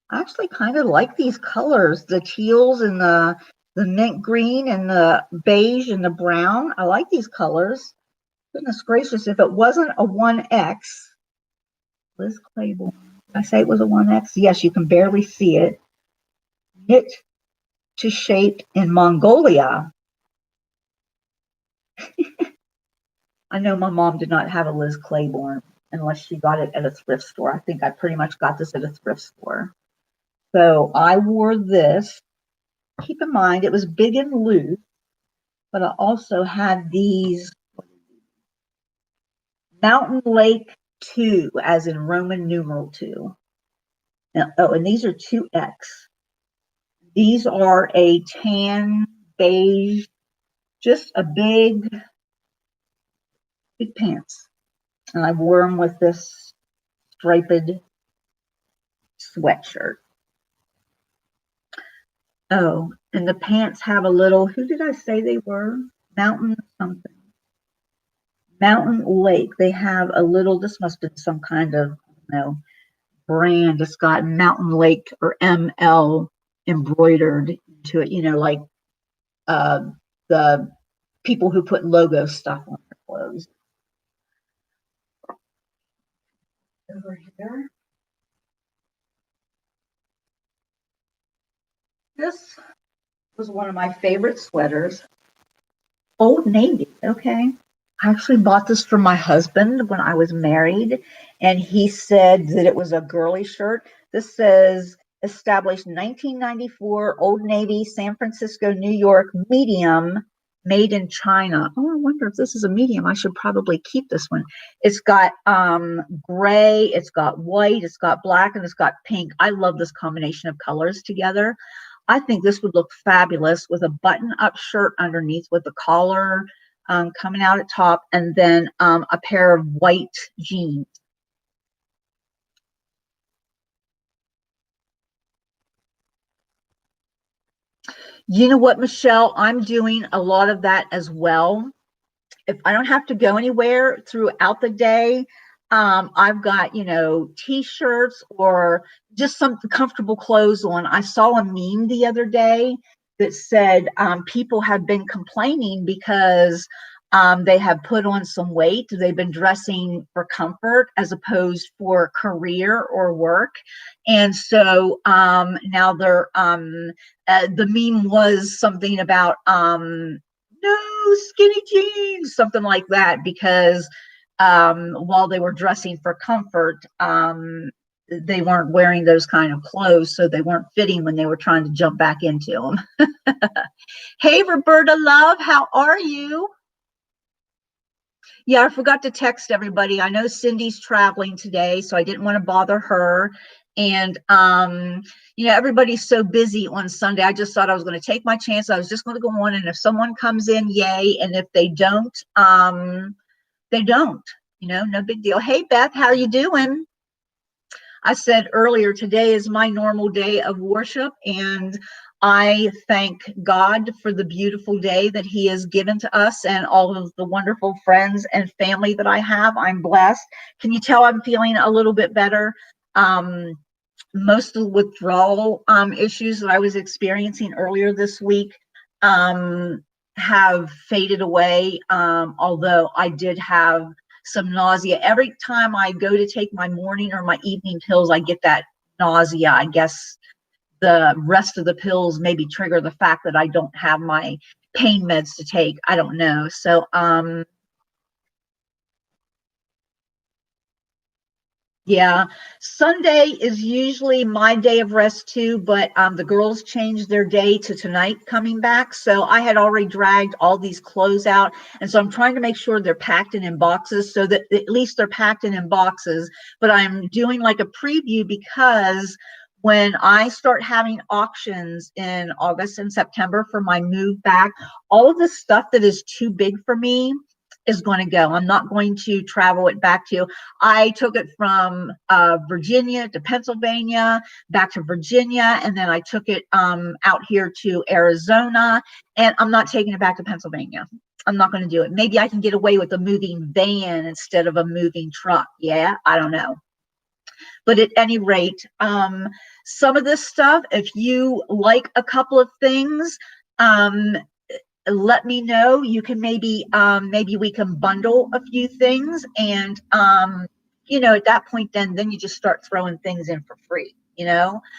I actually kind of like these colors, the teals and the mint green and the beige and the brown. I like these colors. Goodness gracious, if it wasn't a 1X, Liz Claiborne, did I say it was a 1X? Yes, you can barely see it. Knit to shape in Mongolia. I know my mom did not have a Liz Claiborne unless she got it at a thrift store. I think I pretty much got this at a thrift store. So I wore this. Keep in mind, it was big and loose, but I also had these Mountain Lake 2, as in Roman numeral 2. Now, and these are 2X. These are a tan, beige, just a big pants. And I wore them with this striped sweatshirt. Oh, and the pants have a little, who did I say they were? Mountain something. Mountain Lake. They have a little, this must have been some kind of, brand. It's got Mountain Lake or ML embroidered into it, like the people who put logo stuff on their clothes. Over here. This was one of my favorite sweaters. Old Navy, okay. I actually bought this for my husband when I was married, and he said that it was a girly shirt. This says established 1994, Old Navy, San Francisco, New York, medium, made in China. Oh, I wonder if this is a medium. I should probably keep this one. It's got gray, it's got white, it's got black, and it's got pink. I love this combination of colors together. I think this would look fabulous with a button-up shirt underneath with the collar coming out at top, and then a pair of white jeans. You know what, Michelle? I'm doing a lot of that as well. If I don't have to go anywhere throughout the day, I've got, t-shirts or just some comfortable clothes on. I saw a meme the other day that said people have been complaining because they have put on some weight. They've been dressing for comfort as opposed for career or work. And so now they're, the meme was something about, no skinny jeans, something like that, because while they were dressing for comfort, they weren't wearing those kind of clothes, so they weren't fitting when they were trying to jump back into them. Hey, Roberta Love, how are you? Yeah, I forgot to text everybody. I know Cindy's traveling today, so I didn't want to bother her. And everybody's so busy on Sunday. I just thought I was going to take my chance. I was just going to go on, and if someone comes in, yay. And if they don't, they don't. No big deal. Hey, Beth, how are you doing? I said earlier, today is my normal day of worship, and I thank God for the beautiful day that He has given to us and all of the wonderful friends and family that I have. I'm blessed. Can you tell I'm feeling a little bit better? Um, Most of the withdrawal issues that I was experiencing earlier this week um, have faded away, although I did have some nausea. Every time I go to take my morning or my evening pills, I get that nausea. I guess the rest of the pills maybe trigger the fact that I don't have my pain meds to take. I don't know. So, yeah, Sunday is usually my day of rest too, but the girls changed their day to tonight coming back. So I had already dragged all these clothes out. And so I'm trying to make sure they're packed in boxes so that at least they're packed in boxes. But I'm doing like a preview because when I start having auctions in August and September for my move back, all of the stuff that is too big for me is going to go. I'm not going to travel it back to you. I took it from Virginia to Pennsylvania, back to Virginia, and then I took it out here to Arizona, and I'm not taking it back to Pennsylvania. I'm not going to do it. Maybe I can get away with a moving van instead of a moving truck. Yeah, I don't know. But at any rate, some of this stuff, if you like a couple of things, let me know. You can maybe we can bundle a few things, and at that point, then you just start throwing things in for free.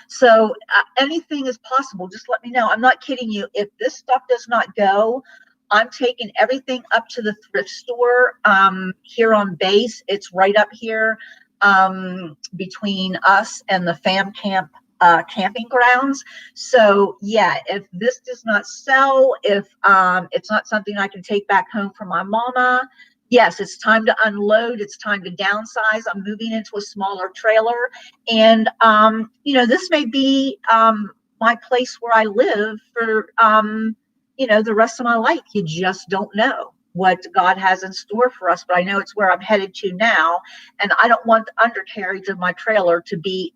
So anything is possible. Just let me know. I'm not kidding you. If this stuff does not go, I'm taking everything up to the thrift store here on base. It's right up here between us and the fam camp camping grounds. So yeah, if this does not sell, if it's not something I can take back home for my mama, yes, it's time to unload. It's time to downsize. I'm moving into a smaller trailer, and this may be my place where I live for the rest of my life. You just don't know what God has in store for us, but I know it's where I'm headed to now, and I don't want the undercarriage of my trailer to be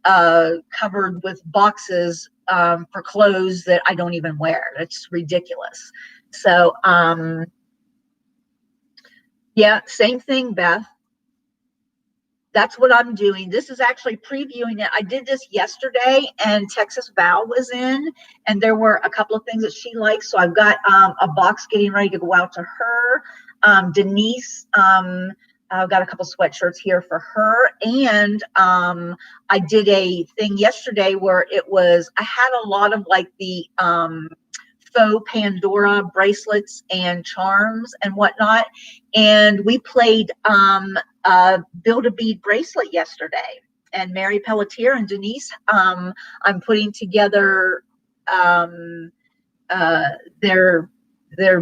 covered with boxes for clothes that I don't even wear. It's ridiculous. So, yeah, same thing, Beth. That's what I'm doing. This is actually previewing it. I did this yesterday, and Texas Val was in, and there were a couple of things that she likes. So I've got a box getting ready to go out to her. Denise, I've got a couple sweatshirts here for her. And I did a thing yesterday where I had a lot of like the faux Pandora bracelets and charms and whatnot. And we played Build a Bead bracelet yesterday. And Mary Pelletier and Denise, I'm putting together um, uh, their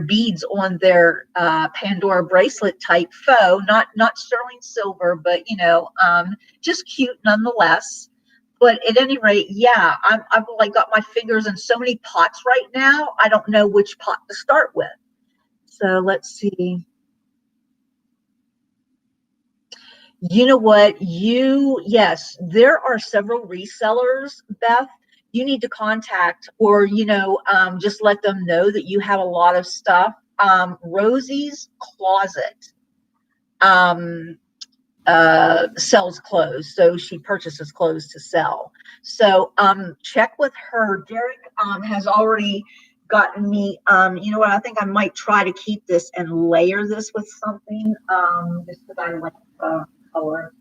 beads on their Pandora bracelet type faux, not sterling silver, but just cute nonetheless. But at any rate, yeah, I've like got my fingers in so many pots right now. I don't know which pot to start with. So let's see. You know what? Yes, there are several resellers, Beth. You need to contact or, just let them know that you have a lot of stuff. Rosie's Closet um, sells clothes, so she purchases clothes to sell. So check with her. Derek has already gotten me. You know what? I think I might try to keep this and layer this with something just because I like color.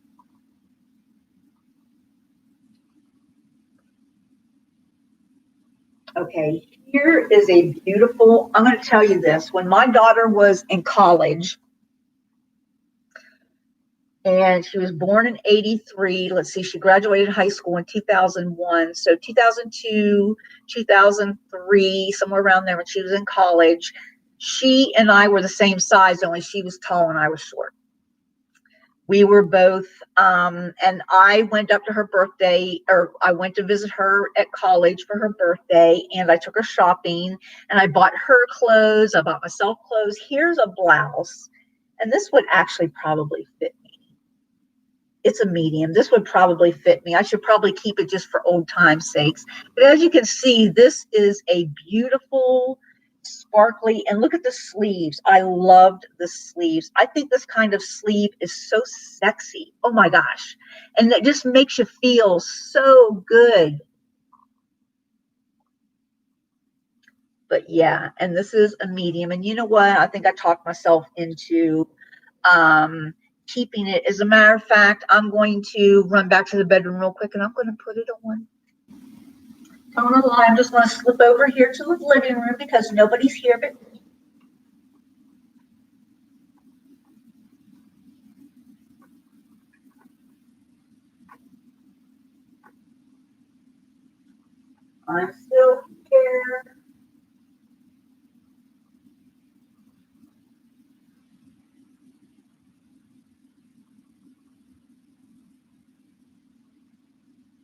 Okay, here is a beautiful, I'm going to tell you this. When my daughter was in college, and she was born in 83. Let's see, she graduated high school in 2001. So 2002, 2003, somewhere around there when she was in college. She and I were the same size, only she was tall and I was short. We were both, and I went up to her birthday, or I went to visit her at college for her birthday, and I took her shopping, and I bought her clothes. I bought myself clothes. Here's a blouse, and this would actually probably fit me. It's a medium. This would probably fit me. I should probably keep it just for old time's sakes. But as you can see, this is a beautiful, sparkly, and look at the sleeves. I loved the sleeves. I think this kind of sleeve is so sexy. Oh my gosh. And it just makes you feel so good. But yeah, and this is a medium. And you know what? I think I talked myself into keeping it. As a matter of fact, I'm going to run back to the bedroom real quick and I'm going to put it on. Don't lie. I'm just going to slip over here to the living room because nobody's here but me. I'm still here.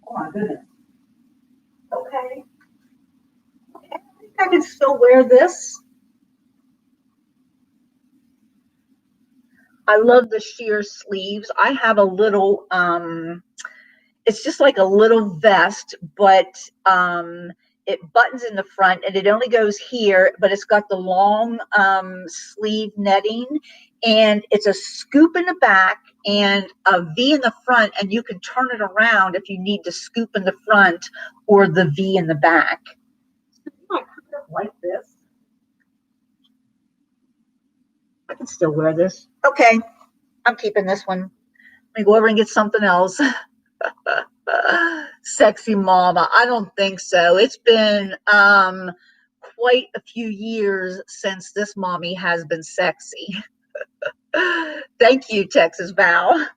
Oh my goodness. Okay. Okay. I think I can still wear this. I love the sheer sleeves. I have a little it's just like a little vest, but it buttons in the front and it only goes here, but it's got the long sleeve netting and it's a scoop in the back and a V in the front, and you can turn it around if you need to scoop in the front or the V in the back. I kind of like this. I can still wear this. Okay, I'm keeping this one. Let me go over and get something else. Sexy mama. I don't think so. It's been quite a few years since this mommy has been sexy. Thank you, Texas Val.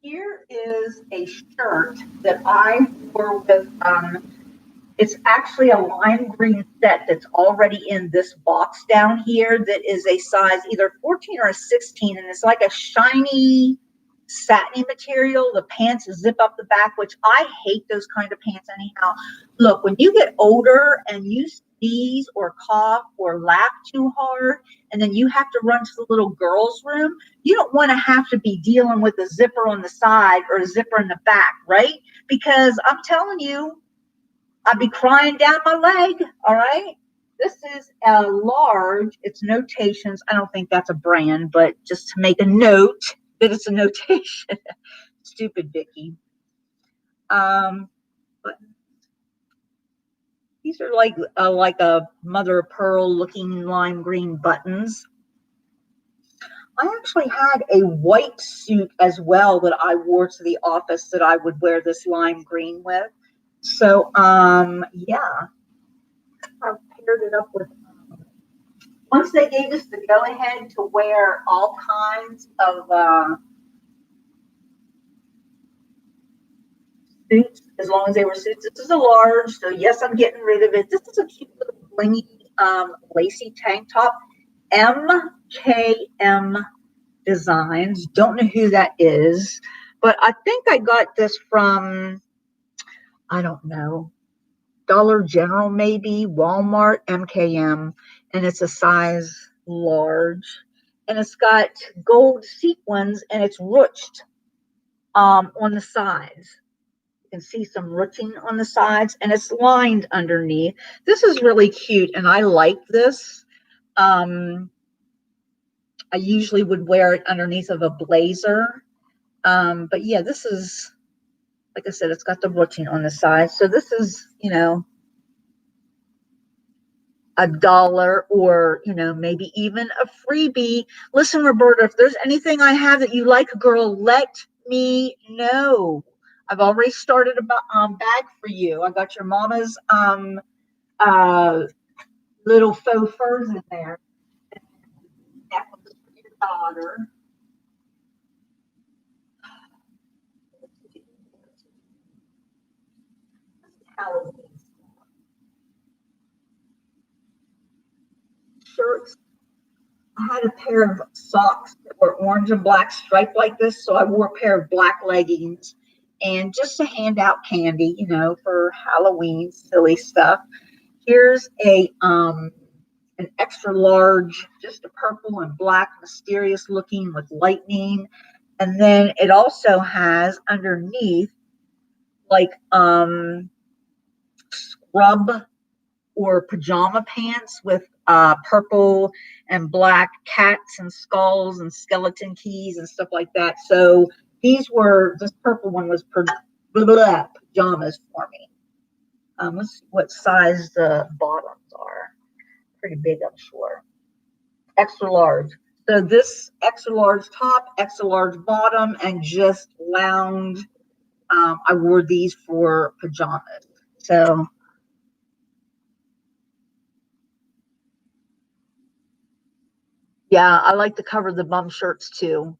Here is a shirt that I wore with it's actually a lime green set that's already in this box down here that is a size either 14 or a 16, and it's like a shiny satiny material. The pants zip up the back, which I hate those kind of pants anyhow. Look, when you get older and you sneeze or cough or laugh too hard, and then you have to run to the little girls' room, you don't want to have to be dealing with a zipper on the side or a zipper in the back, right? Because I'm telling you, I'd be crying down my leg. All right. This is a large, it's notations. I don't think that's a brand, but just to make a note that it's a notation. Stupid Vicky. But these are like a mother of pearl looking lime green buttons. I actually had a white suit as well that I wore to the office that I would wear this lime green with. So yeah, I paired it up with once they gave us the go ahead to wear all kinds of suits, as long as they were suits. This is a large, so yes, I'm getting rid of it. This is a cute little blingy lacy tank top. MKM Designs. Don't know who that is, but I think I got this from, I don't know, Dollar General, maybe Walmart. MKM, and it's a size large, and it's got gold sequins and it's ruched on the sides. You can see some ruching on the sides and it's lined underneath. This is really cute and I like this. I usually would wear it underneath of a blazer. But yeah, this is, like I said, it's got the ruching on the side. So this is, $1 or, maybe even a freebie. Listen, Roberta, if there's anything I have that you like, girl, let me know. I've already started a bag for you. I got your mama's uh, little faux furs in there. Necklace for your daughter. Halloween. shirts. I had a pair of socks that were orange and black striped like this, so I wore a pair of black leggings and just to hand out candy, for Halloween, silly stuff. Here's a an extra large, just a purple and black, mysterious looking with lightning. And then it also has underneath like scrub or pajama pants with purple and black cats and skulls and skeleton keys and stuff like that. So this purple one was pajamas for me. Let's see what size the bottoms are. Pretty big, I'm sure. Extra large. So this extra large top, extra large bottom, and just lounge. I wore these for pajamas. So yeah, I like to cover the bum shirts too.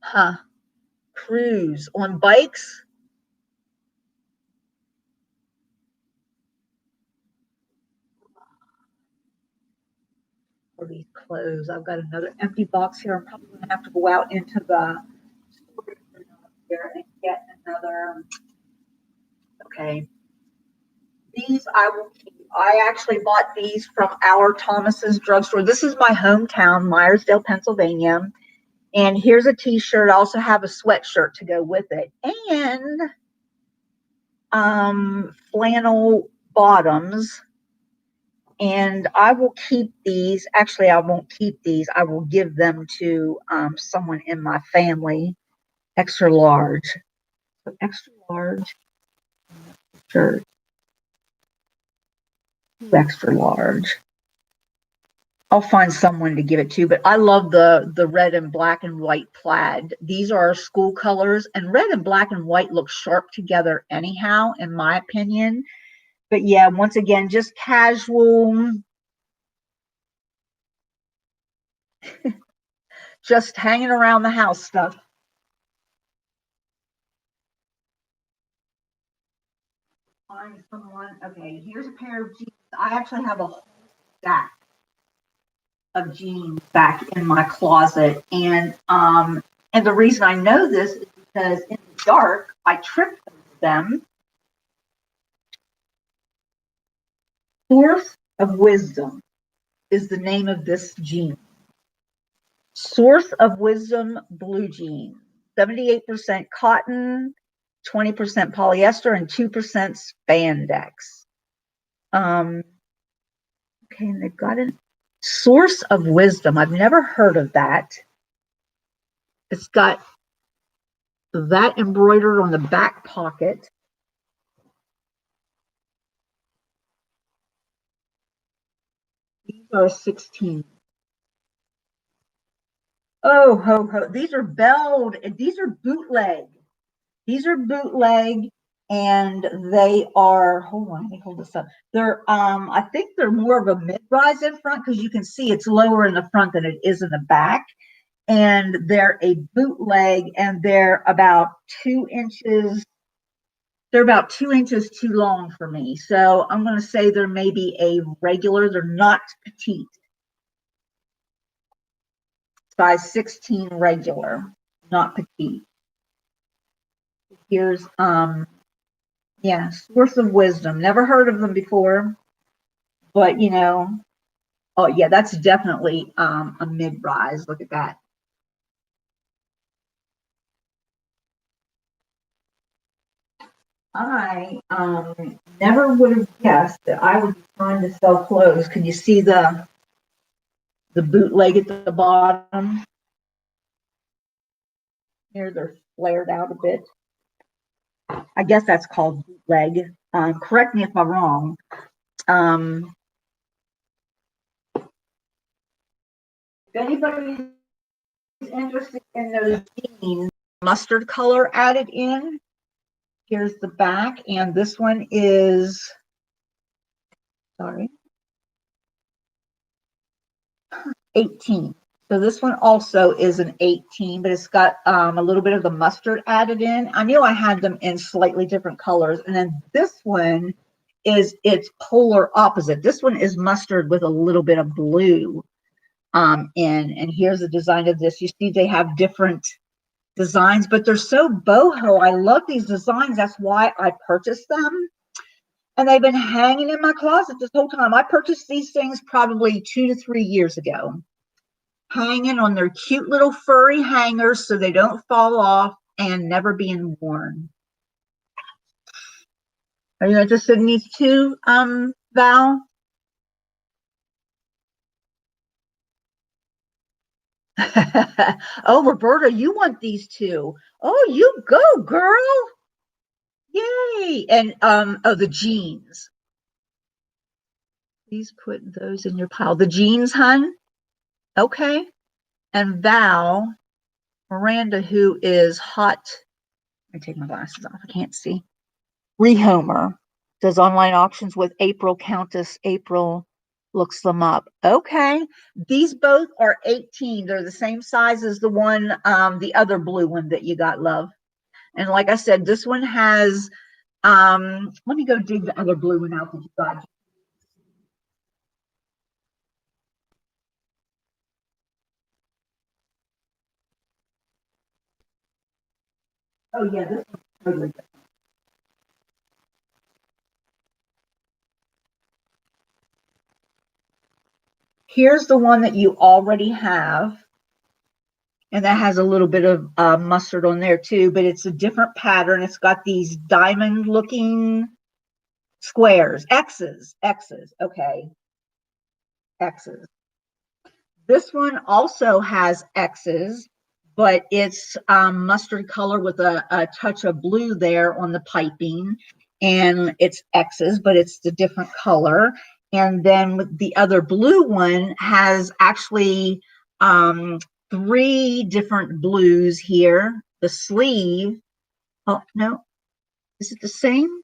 Huh. Cruise on bikes. Or these clothes. I've got another empty box here. I'm probably gonna have to go out into the storage room here and get another. Okay. These I will keep. I actually bought these from our Thomas's drugstore. This is my hometown, Myersdale, Pennsylvania. And here's a t-shirt. I also have a sweatshirt to go with it. And flannel bottoms. And I will keep these. Actually, I won't keep these. I will give them to someone in my family. Extra large. So extra large shirt. Extra large. I'll find someone to give it to, but I love the red and black and white plaid. These are our school colors, and red and black and white look sharp together anyhow, in my opinion. But yeah, once again, just casual, just hanging around the house stuff. Find someone. Okay, here's a pair of jeans. I actually have a whole stack of jeans back in my closet, and the reason I know this is because in the dark I tripped them. Source of Wisdom is the name of this jean. Source of Wisdom blue jean. 78% cotton, 20% polyester, and 2% spandex. Okay, and they've got a Source of Wisdom. I've never heard of that. It's got that embroidered on the back pocket. These are 16. Oh, ho, ho. These are belled. These are bootleg. These are bootleg, and they are, hold on, let me hold this up. They're, I think they're more of a mid-rise in front because you can see it's lower in the front than it is in the back. And they're a bootleg, and they're about 2 inches. They're about 2 inches too long for me. So I'm going to say they're maybe a regular. They're not petite. Size 16 regular, not petite. Here's yeah, Source of Wisdom. Never heard of them before, but oh yeah, that's definitely a mid-rise. Look at that. I never would have guessed that I would be trying to sell clothes. Can you see the bootleg at the bottom? Here they're flared out a bit. I guess that's called bootleg. Correct me if I'm wrong. If anybody is interested in those jeans, mustard color added in. Here's the back, and this one is, sorry, 18. So this one also is an 18, but it's got a little bit of the mustard added in. I knew I had them in slightly different colors. And then this one is its polar opposite. This one is mustard with a little bit of blue in. And here's the design of this. You see they have different designs, but they're so boho. I love these designs. That's why I purchased them. And they've been hanging in my closet this whole time. I purchased these things probably 2 to 3 years ago, hanging on their cute little furry hangers so they don't fall off and never being worn. Are you interested in these two, Val? Oh, Roberta, you want these two. Oh, you go, girl. Yay. And oh, the jeans. Please put those in your pile. The jeans, hun. Okay. And Val, Miranda, who is hot. Let me take my glasses off. I can't see. Rehomer does online auctions with April. Countess April looks them up. Okay. These both are 18. They're the same size as the one, the other blue one that you got, love. And like I said, this one has, let me go dig the other blue one out that you got. Oh yeah, this one's totally different. Here's the one that you already have. And that has a little bit of mustard on there too, but it's a different pattern. It's got these diamond looking squares, X's, okay, X's. This one also has X's, but it's mustard color with a touch of blue there on the piping, and it's X's, but it's the different color. And then the other blue one has actually 3 different blues here. The sleeve, oh no, is it the same?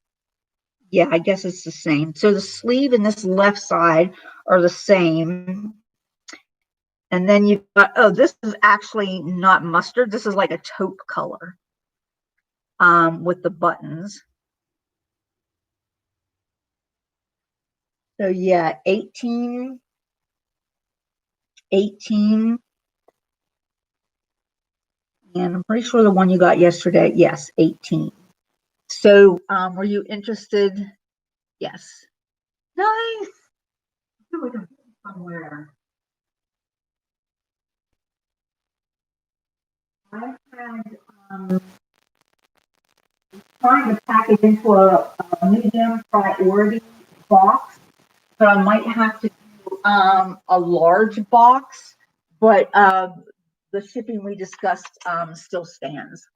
Yeah, I guess it's the same. So the sleeve and this left side are the same. And then you've got, oh, this is actually not mustard. This is like a taupe color with the buttons. So yeah, 18, 18. And I'm pretty sure the one you got yesterday, yes, 18. So were you interested? Yes. Nice. I feel like I'm somewhere. I had trying to pack it into a medium priority box, but I might have to do a large box. But the shipping we discussed still stands.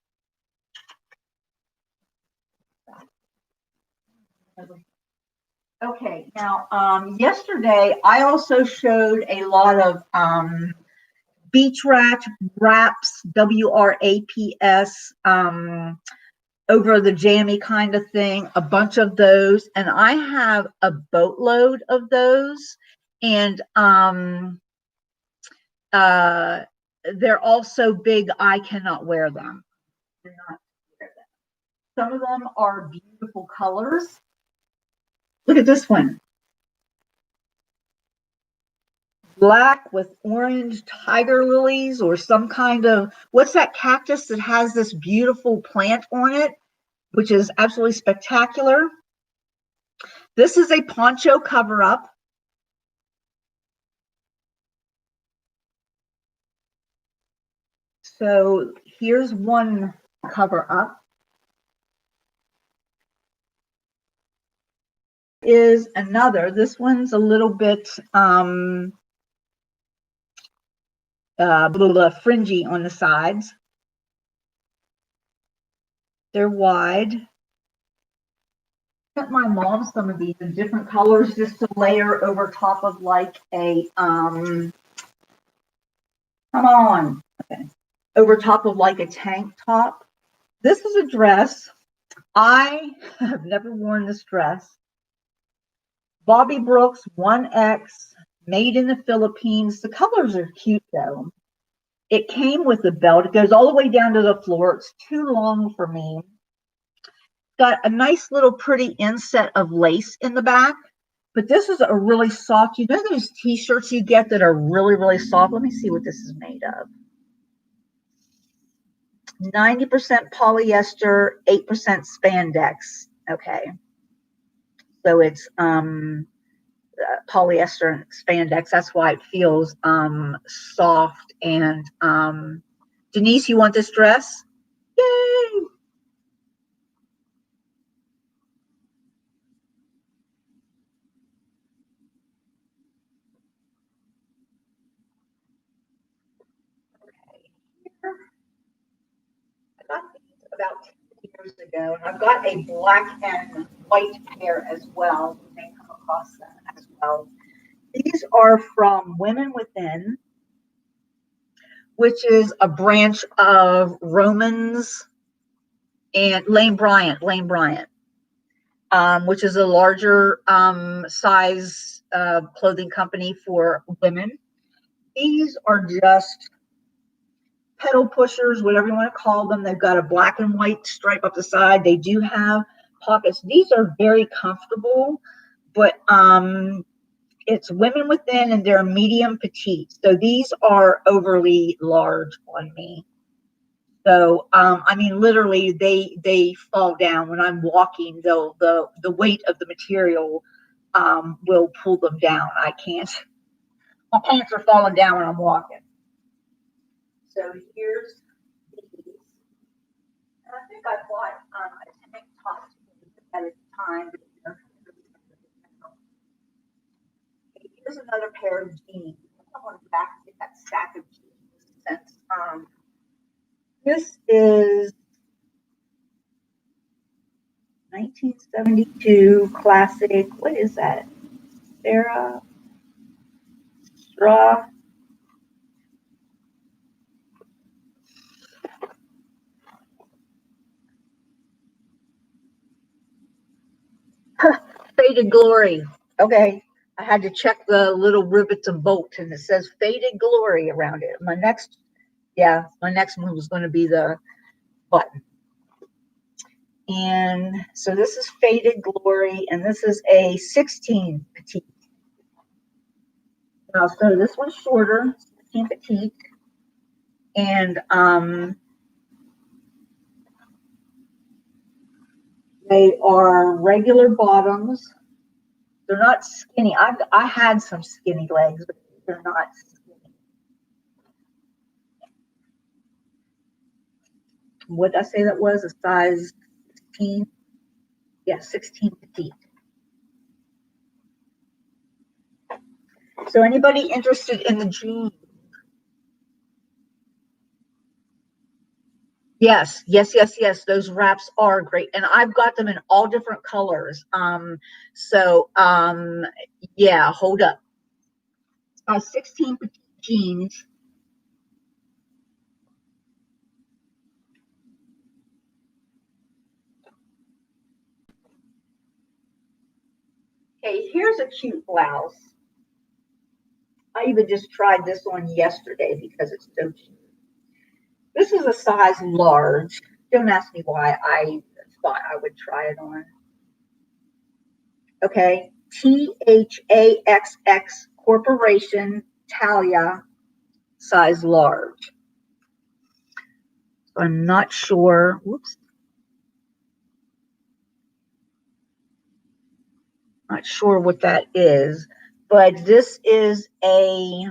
Okay, now yesterday I also showed a lot of beach wraps, WRAPS, over the jammy kind of thing, a bunch of those, and I have a boatload of those, and they're all so big I cannot wear them. Some of them are beautiful colors. Look at this one. Black with orange tiger lilies or some kind of, what's that cactus that has this beautiful plant on it, which is absolutely spectacular. This is a poncho cover up. So here's one cover up. Is another. This one's a little bit fringy on the sides. They're wide. I sent my mom some of these in different colors just to layer over top of like a come on, okay, over top of like a tank top. This is a dress. I have never worn this dress. Bobby Brooks 1X Made in the Philippines. The colors are cute though. It came with a belt. It goes all the way down to the floor. It's too long for me. Got a nice little pretty inset of lace in the back. But this is a really soft, you know those t-shirts you get that are really, really soft? Let me see what this is made of. 90% polyester, 8% spandex. Okay. So it's polyester and spandex. That's why it feels soft. And Denise, you want this dress? Yay! Okay. I got these about 10 years ago, and I've got a black and white pair as well. You may come across them as well. These are from Women Within, which is a branch of Romans and Lane Bryant, which is a larger size clothing company for women. These are just pedal pushers, whatever you want to call them. They've got a black and white stripe up the side. They do have pockets. These are very comfortable, but it's Women Within, and they're medium petite. So these are overly large on me. So I mean, literally, they fall down when I'm walking. The weight of the material will pull them down. I can't. My pants are falling down when I'm walking. So here's these. And I think I bought a tank top at a time. Here's another pair of jeans. I want to back get that stack of jeans since this is 1972 classic. What is that? Sarah Straw. Faded Glory. Okay. I had to check the little rivets and bolts, and it says Faded Glory around it. My next move is going to be the button. And so this is Faded Glory, and this is a 16 petite. So this one's shorter, 16 petite, and they are regular bottoms. They're not skinny. I had some skinny legs, but they're not skinny. What did I say that was? A size 16? Yeah, 16 petite. So anybody interested in the jeans? Yes. Those wraps are great, and I've got them in all different colors. Yeah, hold up. 16 petite jeans. Okay, here's a cute blouse. I even just tried this on yesterday because it's so cute. This is a size large. Don't ask me why I thought I would try it on. Okay, THAXX Corporation, Talia, size large. So I'm not sure. Whoops. Not sure what that is, but this is a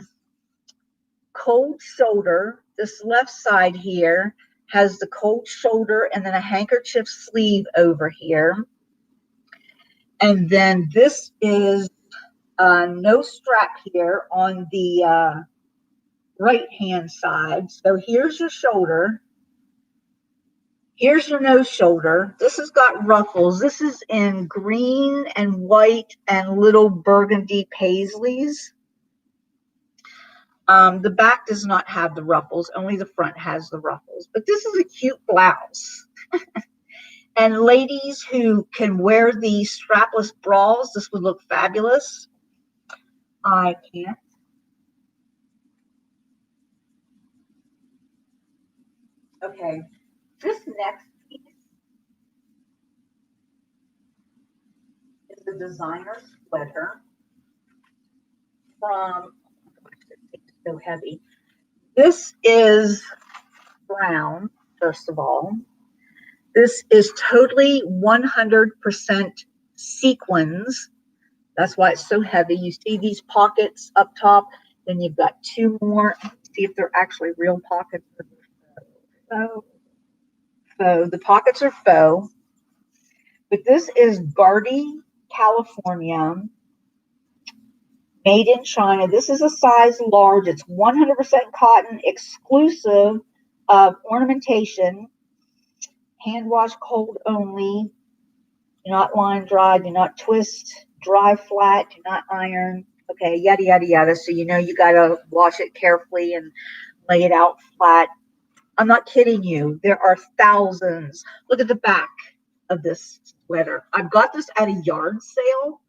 cold shoulder. This left side here has the cold shoulder and then a handkerchief sleeve over here. And then this is no strap here on the right hand side. So here's your shoulder. Here's your no shoulder. This has got ruffles. This is in green and white and little burgundy paisleys. The back does not have the ruffles. Only the front has the ruffles. But this is a cute blouse. And ladies who can wear these strapless bras, this would look fabulous. I can't. Okay, this next piece is the designer sweater from, it's so heavy. This is brown, first of all. This is totally 100% sequins. That's why it's so heavy. You see these pockets up top, then you've got two more. See if they're actually real pockets. So, the pockets are faux, but this is Gardy, California, made in China. This is a size large. It's 100% cotton, exclusive of ornamentation, hand wash cold only. Do not line dry, do not twist, dry flat, do not iron. Okay, yada, yada, yada. So you know you got to wash it carefully and lay it out flat. I'm not kidding you. There are thousands. Look at the back of this sweater. I got this at a yard sale.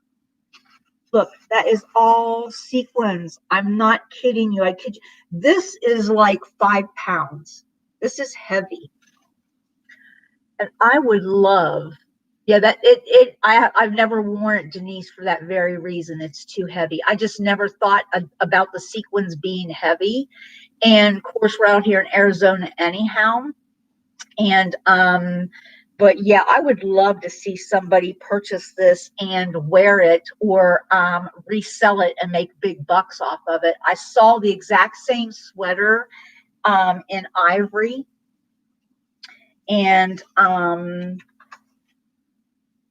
Look, that is all sequins. I'm not kidding you. I kid you. This is like 5 pounds. This is heavy. And I would love, yeah, that I've never worn it, Denise, for that very reason. It's too heavy. I just never thought about the sequins being heavy. And of course, we're out here in Arizona anyhow. And but yeah, I would love to see somebody purchase this and wear it, or resell it and make big bucks off of it. I saw the exact same sweater in ivory, and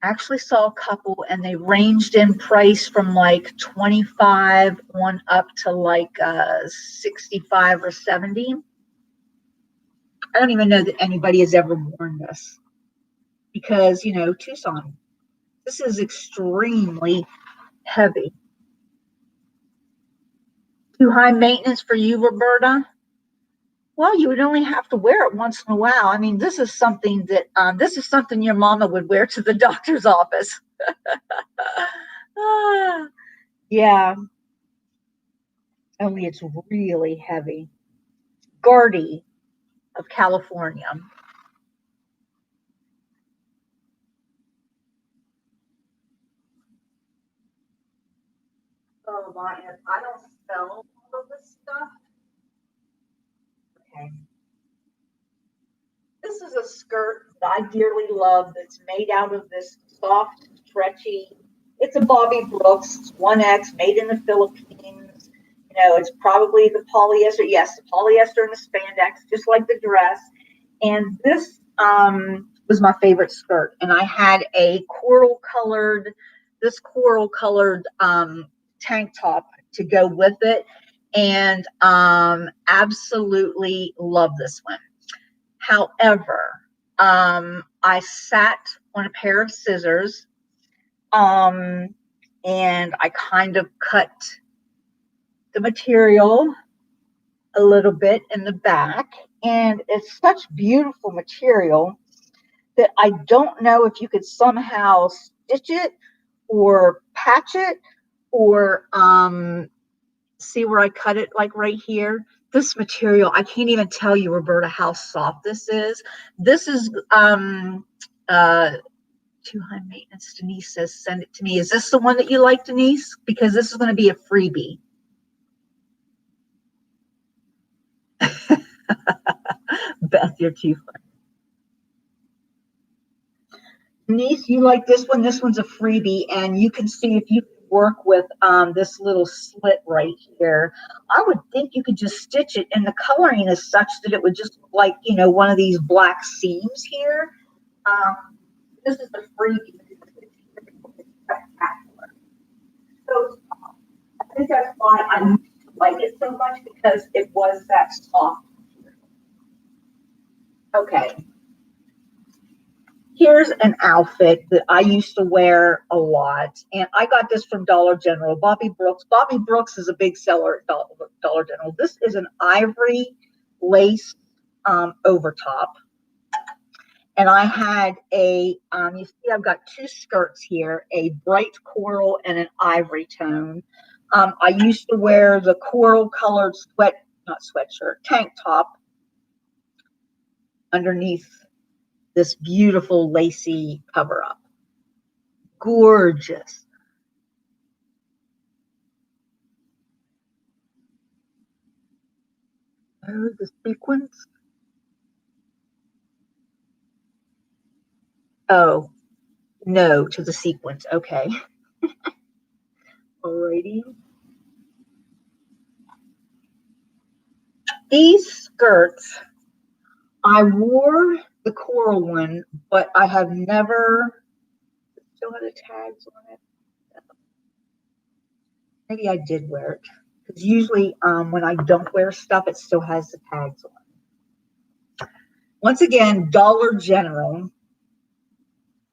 actually saw a couple, and they ranged in price from like 25 on up to like 65 or 70. I don't even know that anybody has ever worn this, because you know, Tucson, this is extremely heavy. Too high maintenance for you, Roberta? Well, you would only have to wear it once in a while. I mean, this is something that this is something your mama would wear to the doctor's office. Yeah, only it's really heavy. Gardy of California. Oh my, I don't spell all of this stuff. Okay. This is a skirt that I dearly love, that's made out of this soft, stretchy. It's a Bobby Brooks. It's 1X, made in the Philippines. You know, it's probably the polyester. Yes, the polyester and the spandex, just like the dress. And this was my favorite skirt. And I had a coral colored tank top to go with it. And absolutely love this one. However, I sat on a pair of scissors, and I kind of cut the material a little bit in the back, and it's such beautiful material that I don't know if you could somehow stitch it or patch it, or see where I cut it, like right here. This material, I can't even tell you, Roberta, how soft this is. This is too high maintenance. Denise says, send it to me. Is this the one that you like, Denise? Because this is going to be a freebie. Beth, you're too funny. Denise, you like this one? This one's a freebie, and you can see if you work with this little slit right here. I would think you could just stitch it, and the coloring is such that it would just look like, you know, one of these black seams here. This is the freebie. So I think that's why I like it so much, because it was that soft. Okay. Here's an outfit that I used to wear a lot, and I got this from Dollar General. Bobby Brooks. Bobby Brooks is a big seller at Dollar General. This is an ivory lace overtop, and I had a. You see, I've got two skirts here: a bright coral and an ivory tone. I used to wear the coral colored not sweatshirt, tank top underneath this beautiful lacy cover up. Gorgeous. Oh, the sequins. Oh, no to the sequins. Okay. Alrighty. These skirts, I wore the coral one, but I have never still had the tags on it. Maybe I did wear it because usually when I don't wear stuff, it still has the tags on. Once again, Dollar General.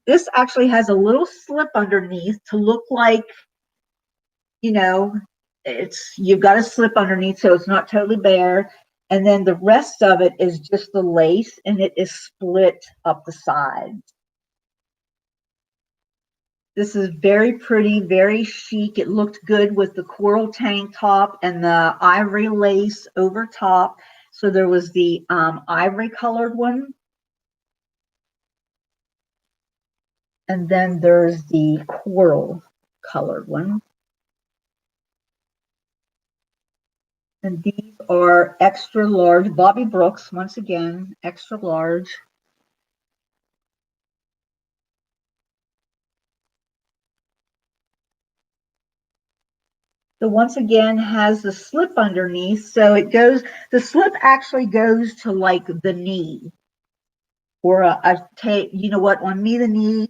This actually has a little slip underneath to look like, you know, you've got a slip underneath so it's not totally bare. And then the rest of it is just the lace and it is split up the sides. This is very pretty, very chic. It looked good with the coral tank top and the ivory lace over top. So there was the ivory colored one. And then there's the coral colored one. And these are extra large. Bobbi Brooks, once again, extra large. So once again has the slip underneath. So it goes, the slip actually goes to like the knee or you know what, on me, the knee,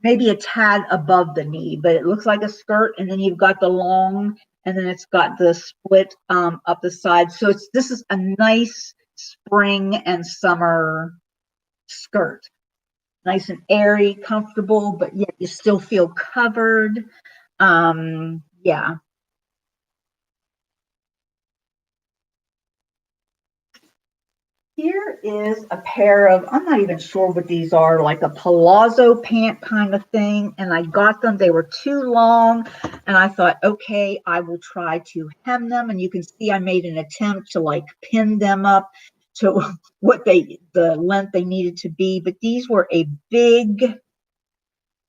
maybe a tad above the knee, but it looks like a skirt. And then you've got the long, and then it's got the split up the side. So this is a nice spring and summer skirt. Nice and airy, comfortable, but yet you still feel covered. Yeah. Here is a pair of, I'm not even sure what these are, like a palazzo pant kind of thing. And I got them, they were too long. And I thought, okay, I will try to hem them. And you can see I made an attempt to like pin them up to the length they needed to be. But these were a big,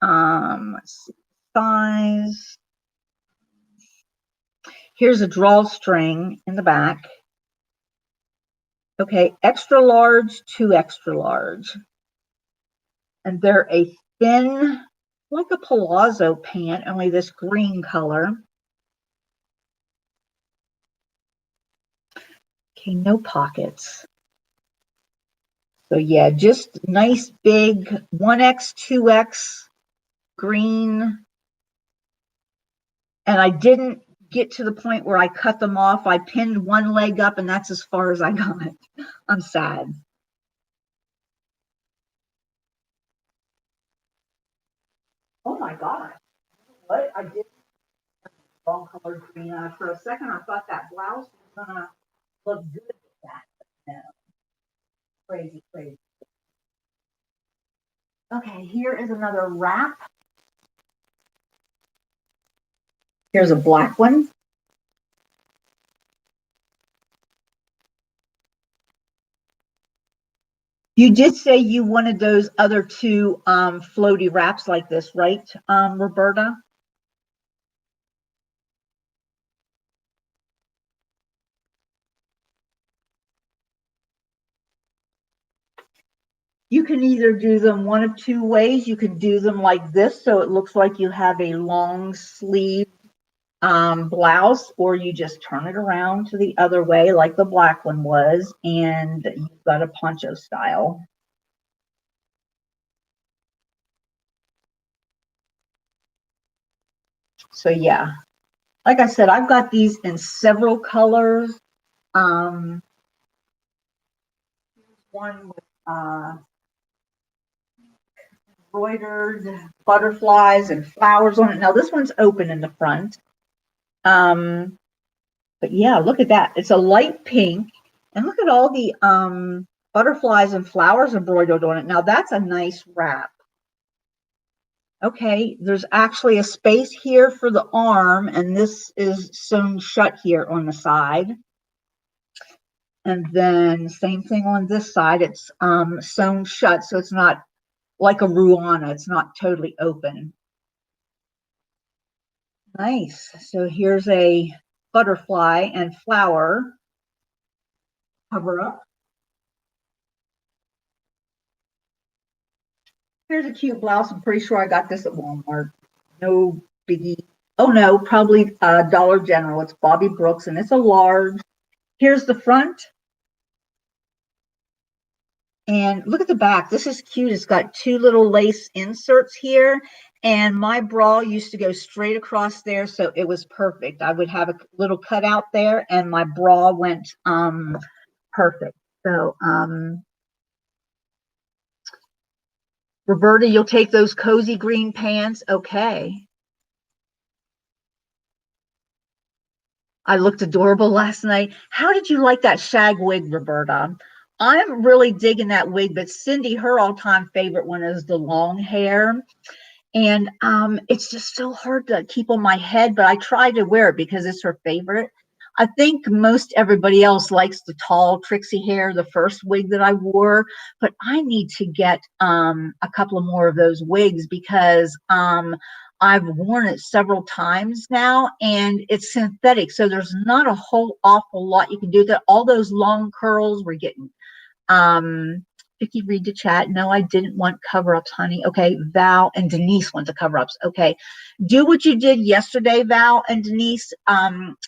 let's see, size. Here's a drawstring in the back. Okay, extra large to extra large. And they're a thin, like a palazzo pant, only this green color. Okay, no pockets. So yeah, just nice big 1X, 2X green. And I didn't get to the point where I cut them off. I pinned one leg up and that's as far as I got. I'm sad. Oh my God. What? I did wrong colored green. For a second, I thought that blouse was gonna look good with that. No. Crazy, crazy. Okay, here is another wrap. Here's a black one. You did say you wanted those other two floaty wraps like this, right, Roberta? You can either do them one of two ways. You can do them like this, so it looks like you have a long sleeve blouse, or you just turn it around to the other way like the black one was, and you've got a poncho style. So yeah, like I said, I've got these in several colors. One with embroidered butterflies and flowers on it. Now this one's open in the front. But yeah, look at that. It's a light pink. And look at all the butterflies and flowers embroidered on it. Now that's a nice wrap. Okay, there's actually a space here for the arm, and this is sewn shut here on the side. And then same thing on this side, it's sewn shut, so it's not like a ruana, it's not totally open. Nice. So here's a butterfly and flower cover up. Here's a cute blouse. I'm pretty sure I got this at Walmart. No biggie. Oh no, probably Dollar General. It's Bobby Brooks and it's a large. Here's the front. And look at the back. This is cute. It's got two little lace inserts here. And my bra used to go straight across there, so it was perfect. I would have a little cutout there, and my bra went perfect. So Roberta, you'll take those cozy green pants. Okay. I looked adorable last night. How did you like that shag wig, Roberta? I'm really digging that wig, but Cindy, her all-time favorite one is the long hair. And it's just so hard to keep on my head, but I try to wear it because it's her favorite. I think most everybody else likes the tall Trixie hair, the first wig that I wore, but I need to get a couple of more of those wigs because I've worn it several times now and it's synthetic. So there's not a whole awful lot you can do with it. All those long curls we're getting. Vicky, read the chat. No, I didn't want cover-ups, honey. Okay, Val and Denise want the cover-ups. Okay, do what you did yesterday, Val and Denise.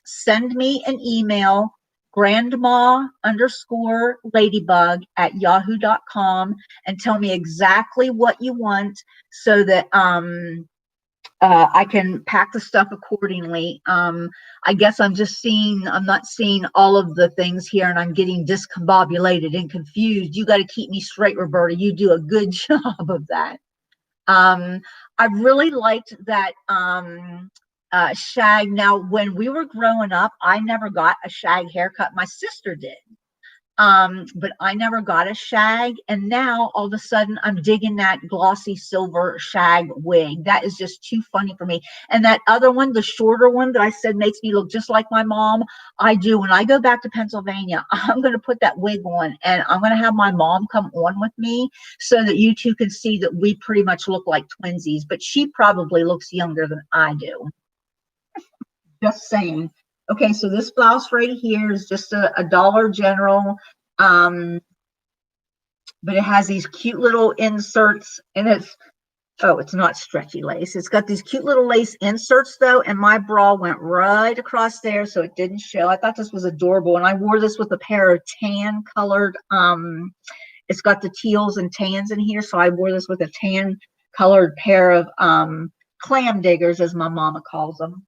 Send me an email, grandma_ladybug@yahoo.com, and tell me exactly what you want so that I can pack the stuff accordingly. I guess I'm not seeing all of the things here and I'm getting discombobulated and confused. You got to keep me straight, Roberta. You do a good job of that. I really liked that shag. Now, when we were growing up, I never got a shag haircut. My sister did. But I never got a shag, and now all of a sudden I'm digging that glossy silver shag wig. That is just too funny for me. And that other one, the shorter one that I said makes me look just like my mom, I do. When I go back to Pennsylvania, I'm going to put that wig on, and I'm going to have my mom come on with me so that you two can see that we pretty much look like twinsies, but she probably looks younger than I do. Just saying. Okay, so this blouse right here is just a Dollar General, but it has these cute little inserts, and it's not stretchy lace. It's got these cute little lace inserts though, and my bra went right across there, so it didn't show. I thought this was adorable, and I wore this with a pair of tan colored. It's got the teals and tans in here, so I wore this with a tan colored pair of clam diggers, as my mama calls them.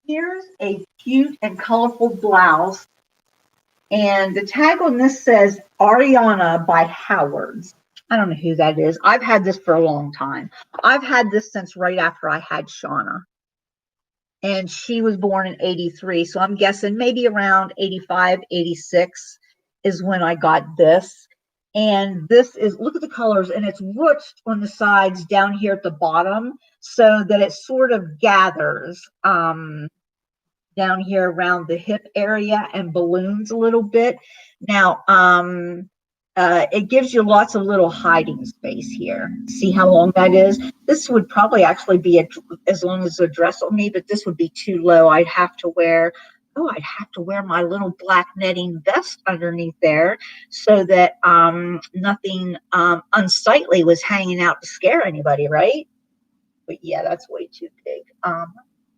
Here's a cute and colorful blouse, and the tag on this says Ariana by Howards. I don't know who that is. I've had this for a long time. I've had this since right after I had Shauna, and she was born in 83, so I'm guessing maybe around 85, 86 is when I got this. And this is, look at the colors, and it's ruched on the sides down here at the bottom so that it sort of gathers down here around the hip area and balloons a little bit. Now, it gives you lots of little hiding space here. See how long that is? This would probably actually be as long as a dress on me, but this would be too low. I'd have to wear my little black netting vest underneath there so that nothing unsightly was hanging out to scare anybody, right? But yeah, that's way too big.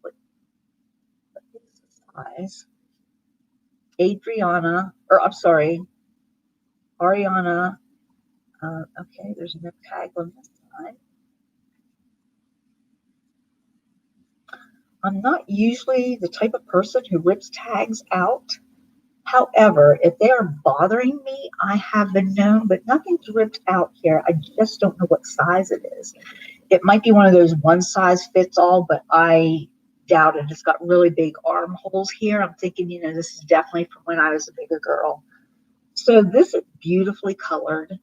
What is the size? Ariana. Okay, there's no tag on this side. I'm not usually the type of person who rips tags out. However, if they are bothering me, I have been known, but nothing's ripped out here. I just don't know what size it is. It might be one of those one size fits all, but I doubt it. It's got really big armholes here. I'm thinking, this is definitely from when I was a bigger girl. So this is beautifully colored,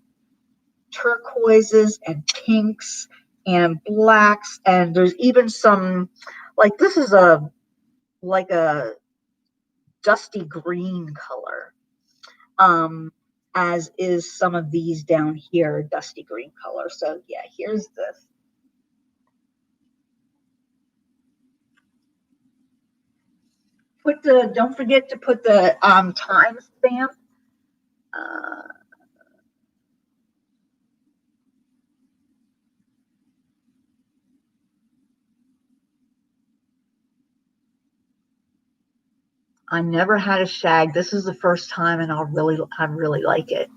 turquoises and pinks and blacks, and there's even some, like this is a dusty green color, um, as is some of these down here, dusty green color. So yeah, here's this. Don't forget to put the time stamp. Uh, I never had a shag. This is the first time, and I really like it.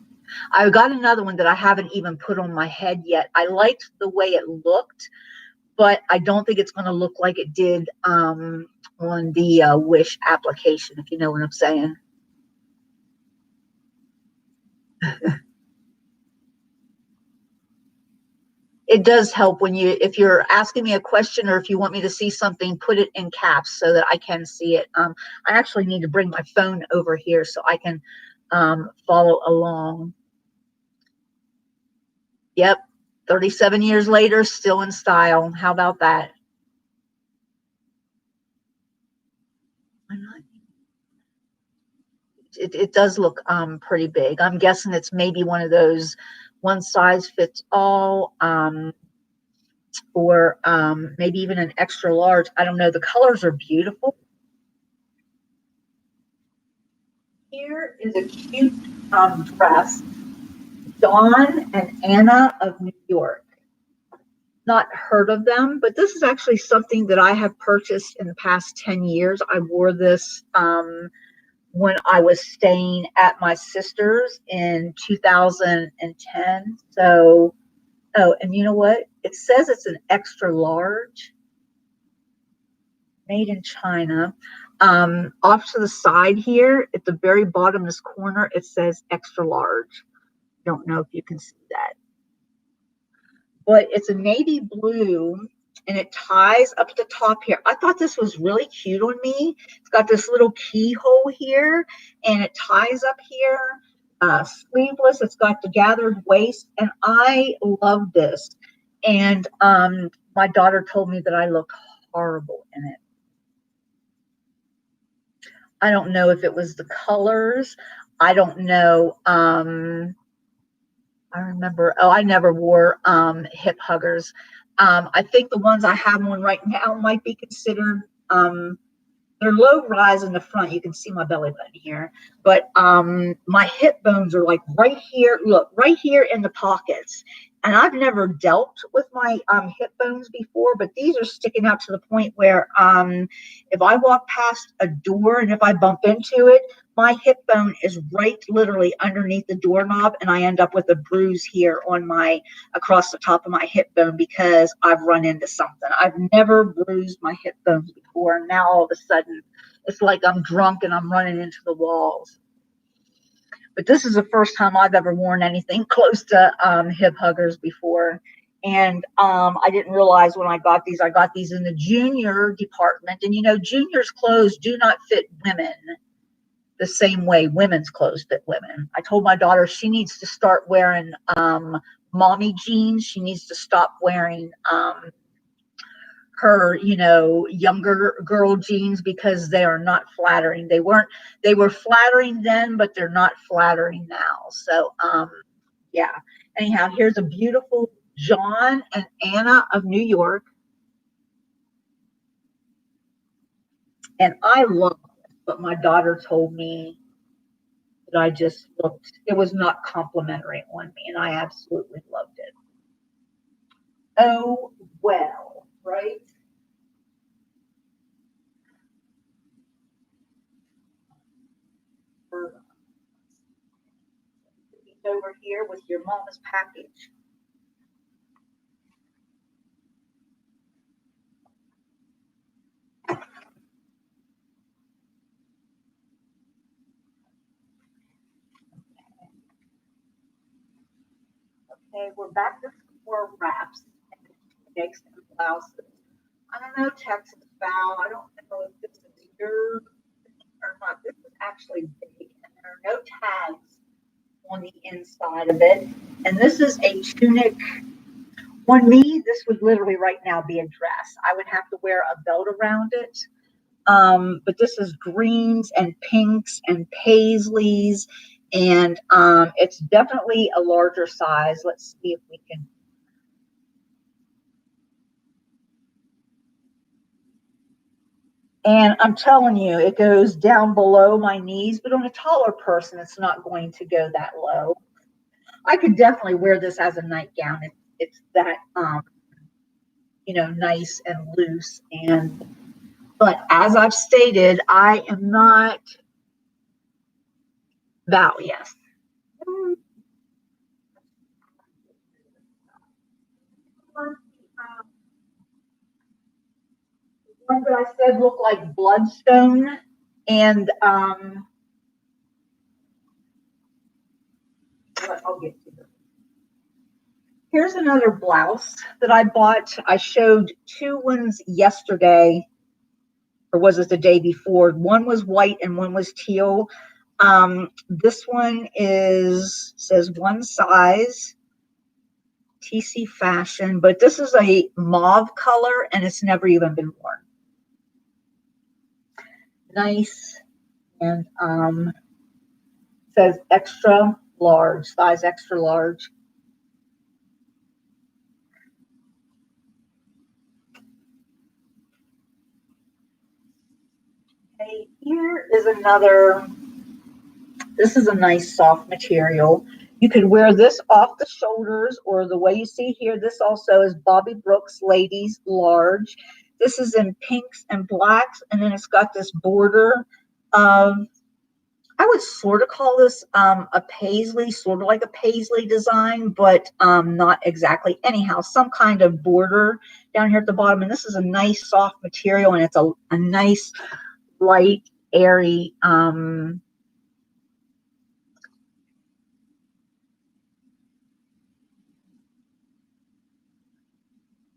I got another one that I haven't even put on my head yet. I liked the way it looked, but I don't think it's going to look like it did on the Wish application, if you know what I'm saying. It does help when if you're asking me a question or if you want me to see something, put it in caps so that I can see it. I actually need to bring my phone over here so I can follow along. Yep, 37 years later, still in style. How about that? It does look pretty big. I'm guessing it's maybe one of those one size fits all, or maybe even an extra large. I don't know. The colors are beautiful. Here is a cute dress, Dawn and Anna of New York. Not heard of them, but this is actually something that I have purchased in the past 10 years. I wore this when I was staying at my sister's in 2010. So, oh, and you know what? It says it's an extra large, made in China. Off to the side here, at the very bottom of this corner, it says extra large. Don't know if you can see that, but it's a navy blue and it ties up at the top here. I thought this was really cute on me. It's got this little keyhole here and it ties up here. Sleeveless, it's got the gathered waist, and I love this. And my daughter told me that I look horrible in it. I don't know if it was the colors. I don't know. I remember, oh, I never wore hip huggers. I think the ones I have on right now might be considered, they're low rise in the front. You can see my belly button here, but my hip bones are like right here. Look, right here in the pockets. And I've never dealt with my hip bones before, but these are sticking out to the point where if I walk past a door and if I bump into it, my hip bone is right literally underneath the doorknob, and I end up with a bruise here on my across the top of my hip bone because I've run into something. I've never bruised my hip bones before, and now all of a sudden it's like I'm drunk and I'm running into the walls. But this is the first time I've ever worn anything close to hip huggers before. And I didn't realize when I got these in the junior department. And you know, juniors' clothes do not fit women the same way women's clothes fit women. I told my daughter she needs to start wearing mommy jeans. She needs to stop wearing her, you know, younger girl jeans because they are not flattering. They were flattering then, but they're not flattering now. So, yeah. Anyhow, here's a beautiful John and Anna of New York. And I love it, but my daughter told me that I just looked, it was not complimentary on me, and I absolutely loved it. Oh, well, right? Over here with your mama's package. Okay, we're back to for wraps, next and blouses. I don't know, Texas foul. I don't know if this is your or not. This is actually big, and there are no tags on the inside of it. And this is a tunic. On me, this would literally right now be a dress. I would have to wear a belt around it. But this is greens and pinks and paisleys, and it's definitely a larger size. Let's see if we can. And I'm telling you, it goes down below my knees, but on a taller person, it's not going to go that low. I could definitely wear this as a nightgown. It's that, nice and loose. But as I've stated, I am not yes. One that I said looked like bloodstone, and I'll get to them. Here's another blouse that I bought. I showed two ones yesterday, or was it the day before? One was white and one was teal. This one says one size, TC Fashion, but this is a mauve color and it's never even been worn. Nice. And says extra large, size extra large. Okay, here is another. This is a nice soft material. You could wear this off the shoulders, or the way you see here, this also is Bobby Brooks Ladies Large. This is in pinks and blacks, and then it's got this border of, I would sort of call this a paisley, sort of like a paisley design, but not exactly. Anyhow, some kind of border down here at the bottom. And this is a nice soft material, and it's a nice, light, airy,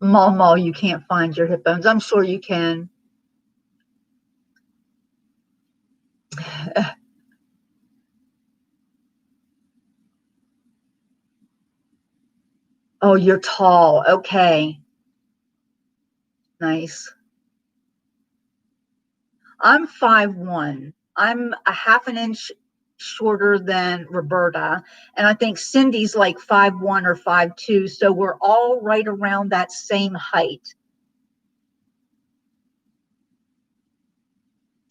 Momo, you can't find your hip bones. I'm sure you can. Oh, you're tall. Okay. Nice. I'm 5'1". I'm a half an inch shorter than Roberta. And I think Cindy's like 5'1" or 5'2". So we're all right around that same height.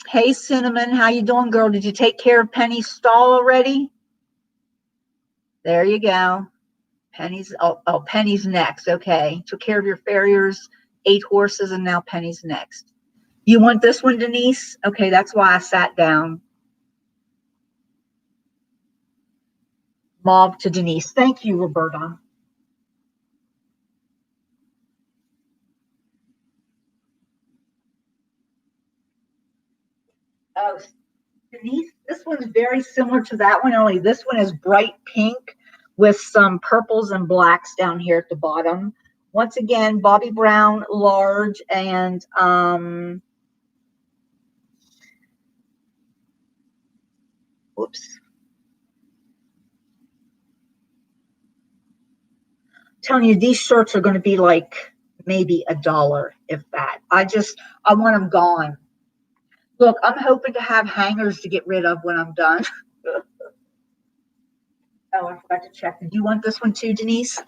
Hey, Cinnamon, how you doing, girl? Did you take care of Penny's stall already? There you go. Penny's, Penny's next. Okay. Took care of your farriers, 8 horses, and now Penny's next. You want this one, Denise? Okay, that's why I sat down. Mauve to Denise. Thank you, Roberta. Oh, Denise, this one's very similar to that one, only this one is bright pink with some purples and blacks down here at the bottom. Once again, Bobbi Brown, large, and whoops. Telling you, these shirts are going to be like maybe $1, if that. I want them gone. Look, I'm hoping to have hangers to get rid of when I'm done. Oh, I forgot to check. Do you want this one too, Denise?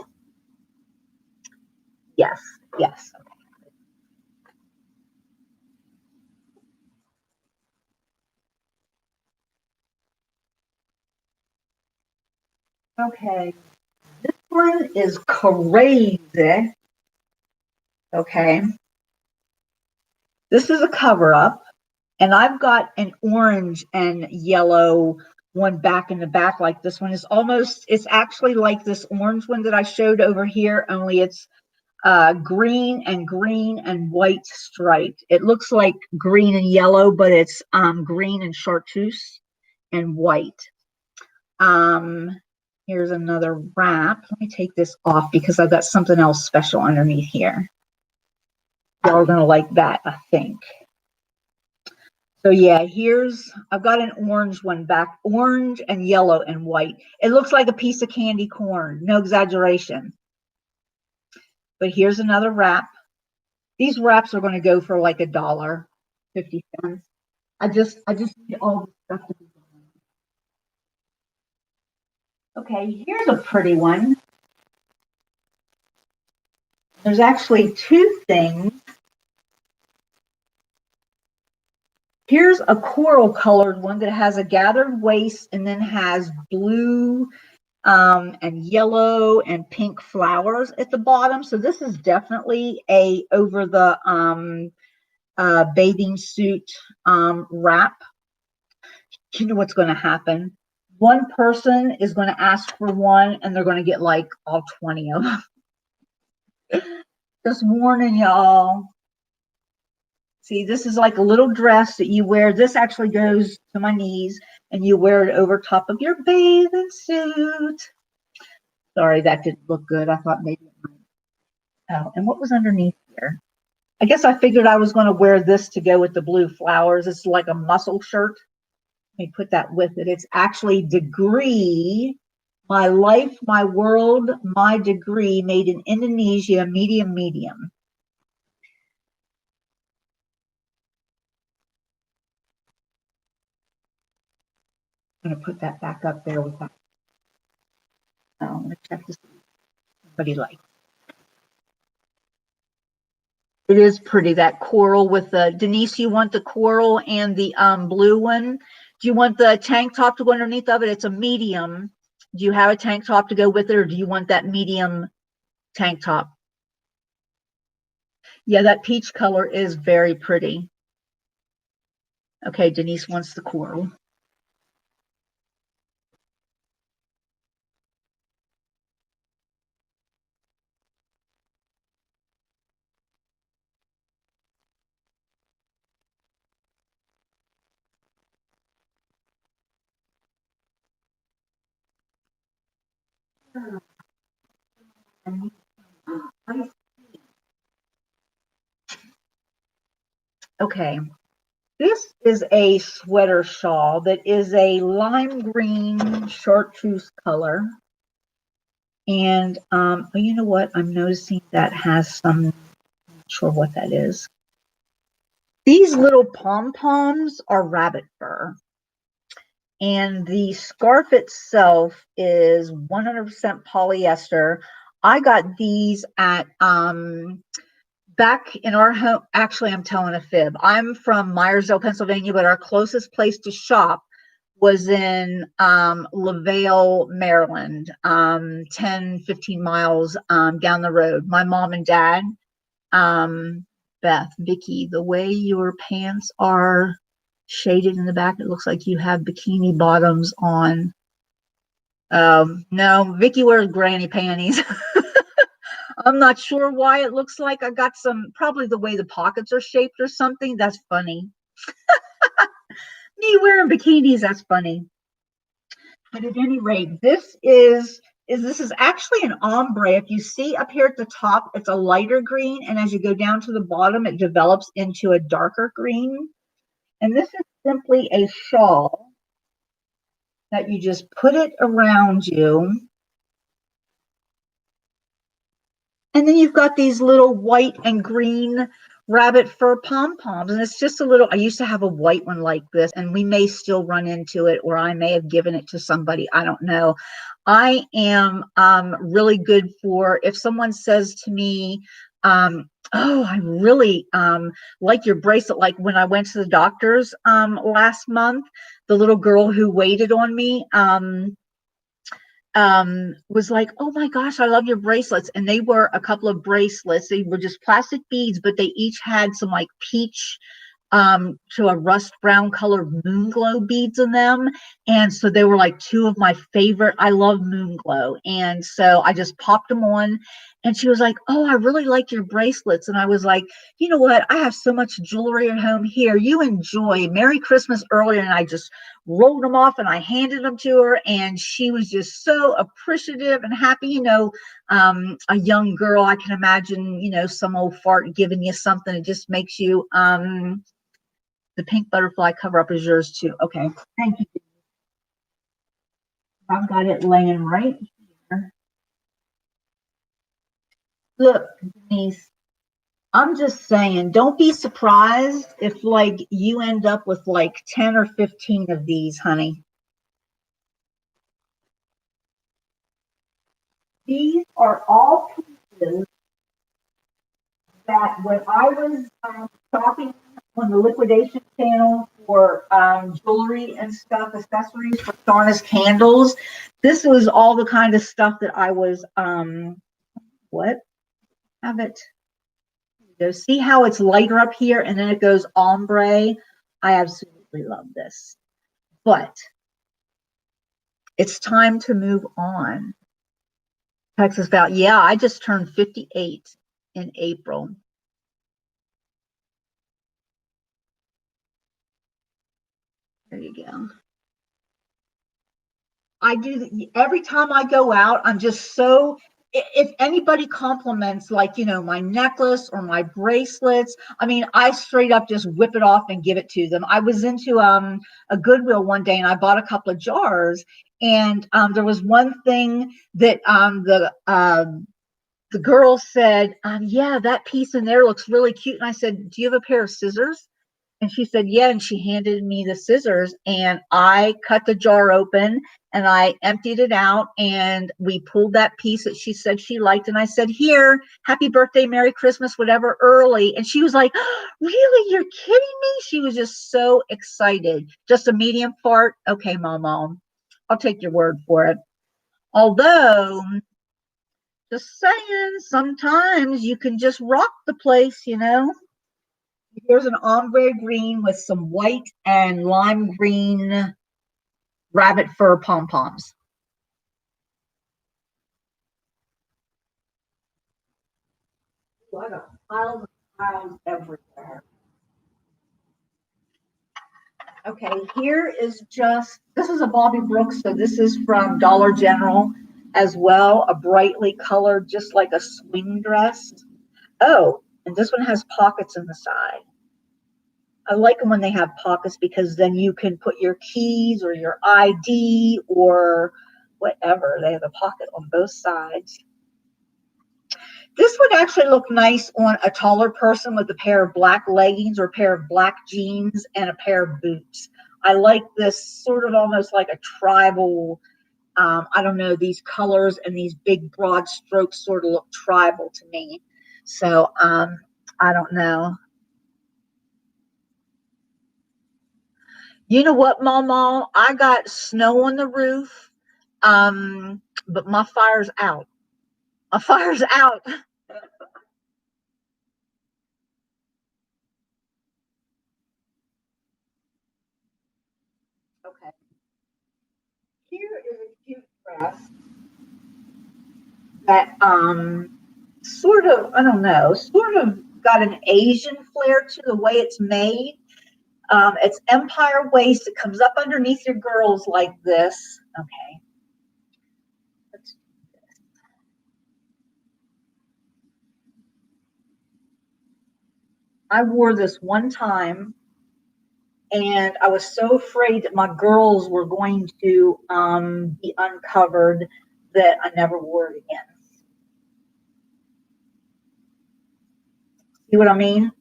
Yes, yes. Okay. This one is crazy. Okay. This is a cover up, and I've got an orange and yellow one back in the back like this one. It's actually like this orange one that I showed over here, only it's green and white striped. It looks like green and yellow, but it's green and chartreuse and white. Here's another wrap. Let me take this off because I've got something else special underneath here. Y'all are going to like that, I think. So yeah, I've got an orange one back, orange and yellow and white. It looks like a piece of candy corn, no exaggeration. But here's another wrap. These wraps are going to go for like $1.50. I just need all the stuff to be done. Okay, here's a pretty one. There's actually two things. Here's a coral colored one that has a gathered waist and then has blue and yellow and pink flowers at the bottom. So this is definitely a over the bathing suit wrap. You know what's going to happen? One person is going to ask for one and they're going to get like all 20 of them. Just warning y'all. See, this is like a little dress that you wear. This actually goes to my knees and you wear it over top of your bathing suit. Sorry, that didn't look good. I thought maybe it might. Oh, and what was underneath here? I guess I figured I was going to wear this to go with the blue flowers. It's like a muscle shirt. Let me put that with it. It's actually Degree, My Life, My World, My Degree, made in Indonesia, medium. I'm going to put that back up there with that. I'm going to check to see if somebody likes. It is pretty, that coral with the, Denise, you want the coral and the blue one? Do you want the tank top to go underneath of it? It's a medium. Do you have a tank top to go with it, or do you want that medium tank top? Yeah, that peach color is very pretty. Okay, Denise wants the coral. Okay, this is a sweater shawl that is a lime green chartreuse color. And oh, you know what? I'm noticing that has some, I'm not sure what that is. These little pom-poms are rabbit fur. And the scarf itself is 100% polyester. I got these at back in our home. Actually, I'm telling a fib. I'm from Myersville, Pennsylvania, but our closest place to shop was in LaVale, Maryland, 10, 15 miles down the road. My mom and dad, Beth, Vicky, the way your pants are shaded in the back, it looks like you have bikini bottoms on. No, Vicky wears granny panties. I'm not sure why it looks like I got some, probably the way the pockets are shaped or something. That's funny. Me wearing bikinis, that's funny. But at any rate, this is actually an ombre. If you see up here at the top, it's a lighter green, and as you go down to the bottom, it develops into a darker green. And this is simply a shawl that you just put it around you. And then you've got these little white and green rabbit fur pom-poms. And it's just a little, I used to have a white one like this, and we may still run into it, or I may have given it to somebody. I don't know. I am really good for, if someone says to me, oh, I really like your bracelet. Like when I went to the doctor's last month, the little girl who waited on me, was like, oh my gosh, I love your bracelets. And they were a couple of bracelets. They were just plastic beads, but they each had some like peach to a rust brown colored moon glow beads in them. And so they were like two of my favorite. I love moon glow. And so I just popped them on. And she was like, oh, I really like your bracelets. And I was like, you know what? I have so much jewelry at home. Here, you enjoy. Merry Christmas earlier. And I just rolled them off and I handed them to her. And she was just so appreciative and happy. You know, a young girl, I can imagine, you know, some old fart giving you something. It just makes you The pink butterfly cover up is yours too. Okay, thank you. I've got it laying right here. Look, Denise, I'm just saying, don't be surprised if like you end up with like 10 or 15 of these, honey. These are all pieces that when I was shopping on the liquidation channel for jewelry and stuff, accessories for Sarna's candles, this was all the kind of stuff that I was, what? Have it. See how it's lighter up here and then it goes ombre? I absolutely love this. But it's time to move on. Texas Val. Yeah, I just turned 58 in April. There you go. I do every time I go out, I'm just so, if anybody compliments like, you know, my necklace or my bracelets, I mean, I straight up just whip it off and give it to them. I was into a Goodwill one day and I bought a couple of jars, and there was one thing that the girl said, yeah, that piece in there looks really cute. And I said, do you have a pair of scissors? And she said, yeah. And she handed me the scissors and I cut the jar open and I emptied it out and we pulled that piece that she said she liked. And I said, here, happy birthday, Merry Christmas, whatever, early. And she was like, oh, really? You're kidding me? She was just so excited. Just a medium fart. Okay, Mom, I'll take your word for it. Although, just saying, sometimes you can just rock the place, you know? Here's an ombre green with some white and lime green rabbit fur pom-poms. What a piles of piles everywhere. Okay, here is just, this is a Bobby Brooks, so this is from Dollar General as well, a brightly colored, just like a swing dress. Oh, and this one has pockets in the side. I like them when they have pockets because then you can put your keys or your ID or whatever. They have a pocket on both sides. This would actually look nice on a taller person with a pair of black leggings or a pair of black jeans and a pair of boots. I like this sort of almost like a tribal, I don't know, these colors and these big broad strokes sort of look tribal to me. So I don't know. You know what, Mama? I got snow on the roof, but my fire's out. My fire's out. Okay. Here is a cute dress that sort of, I don't know, sort of got an Asian flair to the way it's made. It's empire waist. It comes up underneath your girls like this. Okay. I wore this one time and I was so afraid that my girls were going to be uncovered that I never wore it again. See what I mean?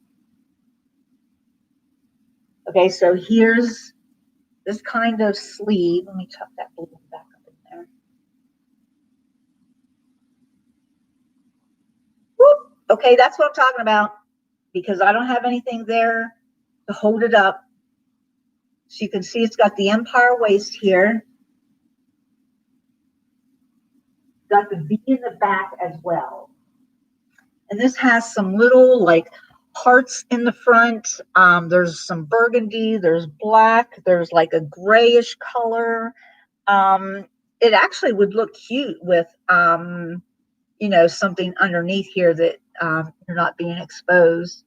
Okay, so here's this kind of sleeve. Let me tuck that balloon back up in there. Whoop. Okay, that's what I'm talking about because I don't have anything there to hold it up. So you can see it's got the empire waist here. Got the V in the back as well. And this has some little like hearts in the front. There's some burgundy, there's black, there's like a grayish color. It actually would look cute with, you know, something underneath here that you're not being exposed.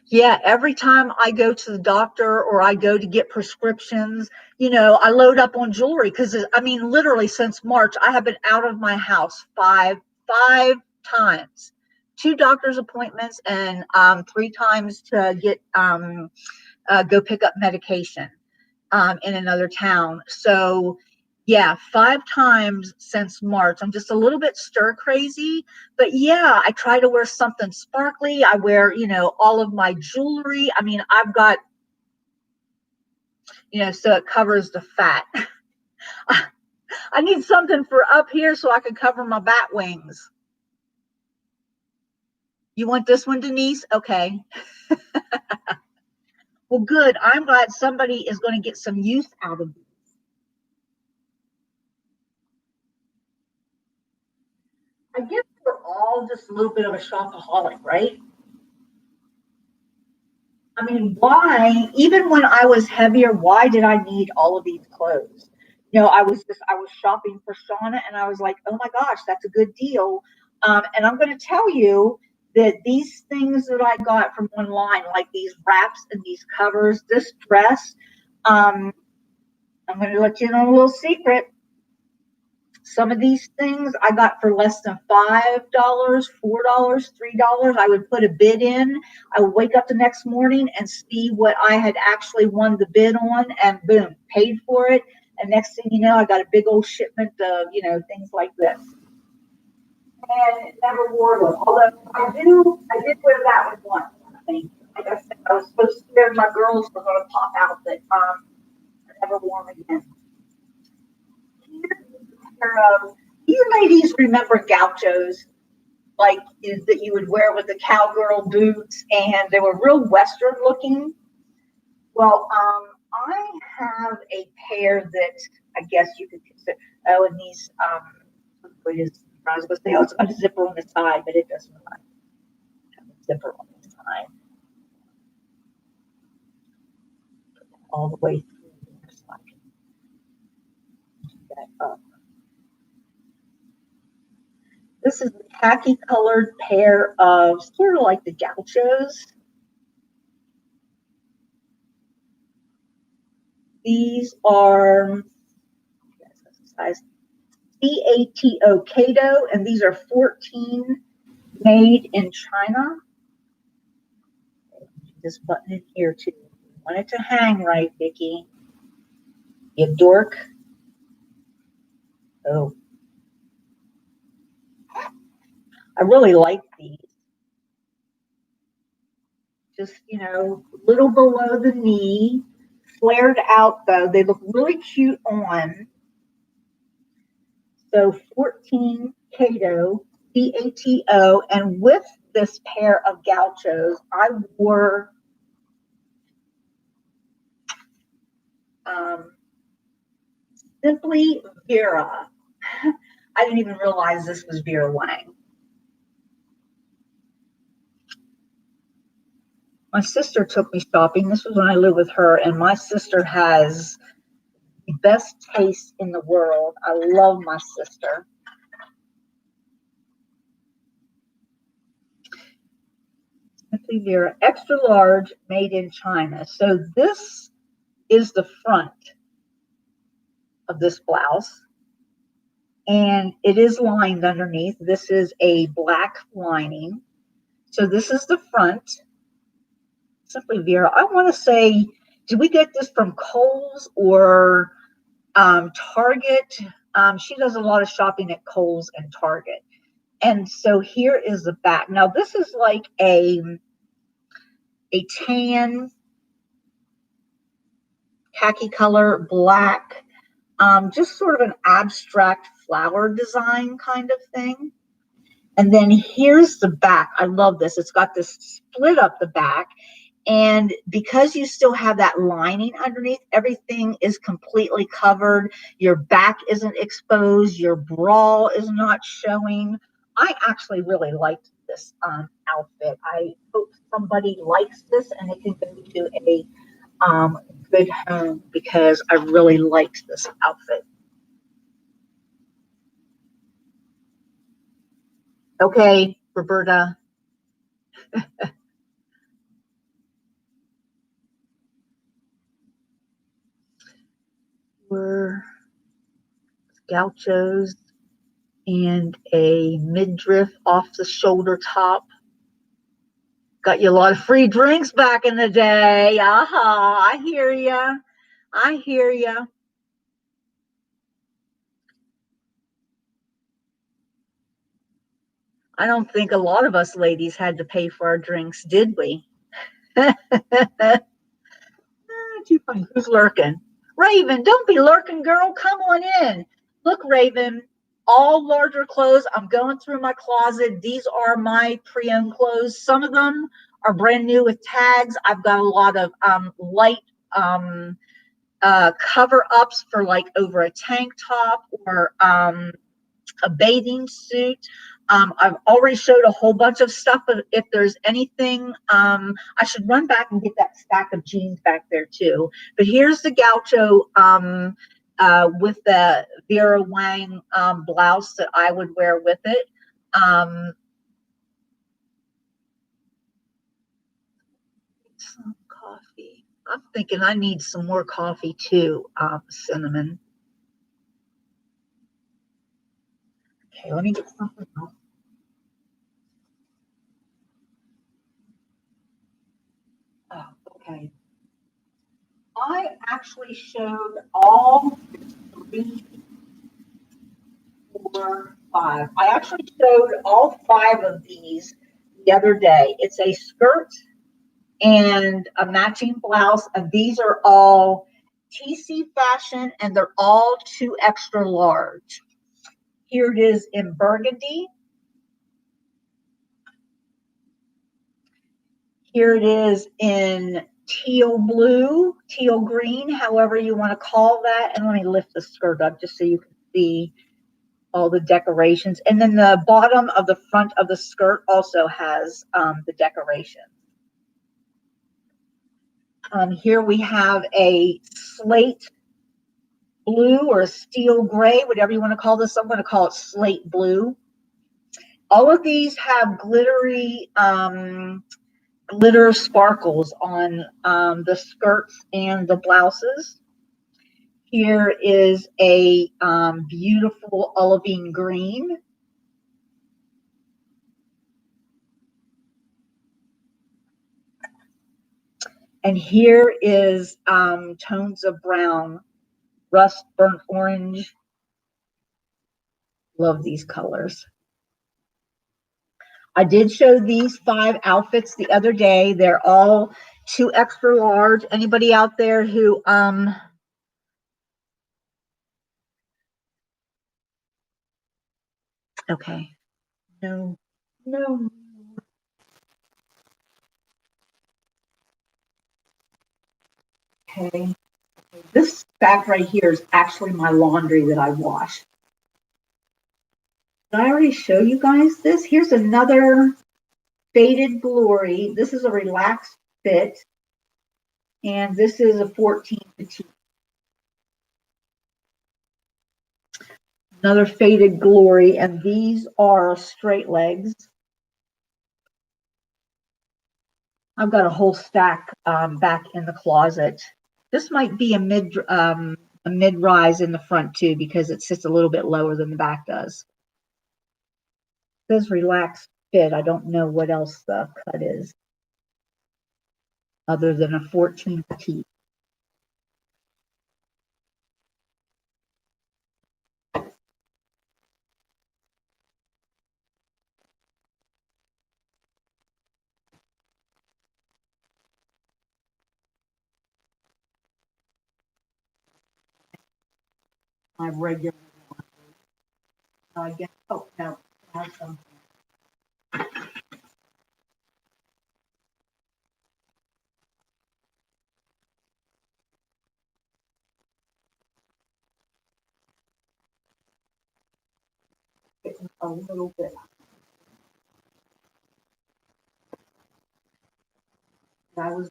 Yeah, every time I go to the doctor or I go to get prescriptions, I load up on jewelry because I mean, literally since March, I have been out of my house five times, two doctor's appointments, and three times to get go pick up medication in another town. So, yeah, five times since March. I'm just a little bit stir crazy, but yeah, I try to wear something sparkly. I wear, all of my jewelry. I mean, I've got, so it covers the fat. I need something for up here so I can cover my bat wings. You want this one, Denise? Okay. Well, good. I'm glad somebody is going to get some use out of it. I guess we're all just a little bit of a shopaholic, right? I mean, why, even when I was heavier, why did I need all of these clothes? I was shopping for Shauna and I was like, oh my gosh, that's a good deal. And I'm going to tell you that these things that I got from online, like these wraps and these covers, this dress, um, I'm going to let you know a little secret. Some of these things I got for less than $5, $4, $3. I would put a bid in. I would wake up the next morning and see what I had actually won the bid on, and boom, paid for it. And next thing you know, I got a big old shipment of, things like this. And never wore them. Although I did wear that one once. I think. Like I said, I was so scared my girls were going to pop out that I never wore them again. You ladies remember gauchos, like that you would wear with the cowgirl boots, and they were real Western looking. Well, I have a pair that I guess you could consider. Oh, and these, I was going to say, oh, it's got a zipper on the side, but it does not have a zipper on the side. All the way through the side. That up. This is a khaki colored pair of sort of like the gauchos. These are size CATO Cato, and these are 14 made in China. This button in here too. Want it to hang right, Vicki. You dork. Oh. I really like these. Just, little below the knee, flared out though. They look really cute on. So 14 Cato, CATO, and with this pair of gauchos, I wore Simply Vera. I didn't even realize this was Vera Wang. My sister took me shopping. This was when I lived with her, and my sister has the best taste in the world. I love my sister. Simply Vera, extra large, made in China. So this is the front of this blouse, and it is lined underneath. This is a black lining. So this is the front. Simply Vera. I want to say, did we get this from Kohl's or Target? She does a lot of shopping at Kohl's and Target. And so here is the back. Now this is like a tan, khaki color, black, just sort of an abstract flower design kind of thing. And then here's the back. I love this. It's got this split up the back. And because you still have that lining underneath, everything is completely covered. Your back isn't exposed. Your bra is not showing. I actually really liked this outfit. I hope somebody likes this and it can go to a good home because I really liked this outfit. Okay, Roberta. were gauchos and a midriff off the shoulder top. Got you a lot of free drinks back in the day. Aha, I hear ya. I hear ya. I don't think a lot of us ladies had to pay for our drinks, did we? Too funny. Who's lurking? Raven, don't be lurking, girl. Come on in. Look, Raven, all larger clothes. I'm going through my closet. These are my pre-owned clothes. Some of them are brand new with tags. I've got a lot of light cover ups for like over a tank top or a bathing suit. I've already showed a whole bunch of stuff, but if there's anything, I should run back and get that stack of jeans back there too. But here's the gaucho with the Vera Wang blouse that I would wear with it. Some coffee. I'm thinking I need some more coffee too, Cinnamon. Okay, let me get something else. Oh, okay. I actually showed all 3, 4, 5. I actually showed all 5 of these the other day. It's a skirt and a matching blouse, and these are all TC fashion, and they're all 2 extra large. Here it is in burgundy. Here it is in teal blue, teal green, however you want to call that. And let me lift the skirt up just so you can see all the decorations. And then the bottom of the front of the skirt also has the decoration. Here we have a slate blue or a steel gray, whatever you want to call this. I'm going to call it slate blue. All of these have glittery glitter sparkles on the skirts and the blouses. Here is a beautiful olivine green. And here is tones of brown, rust, burnt orange. Love these colors. I did show these 5 outfits the other day. They're all 2 extra large. Anybody out there who okay. No. Okay. This bag right here is actually my laundry that I wash. Did I already show you guys this? Here's another Faded Glory. This is a relaxed fit. And this is a 14 petite. Another Faded Glory. And these are straight legs. I've got a whole stack back in the closet. This might be a mid-rise in the front too, because it sits a little bit lower than the back does. It says relaxed fit. I don't know what else the cut is other than a 14 petite. My regular one. I guess, oh no, I have some. A little bit. I was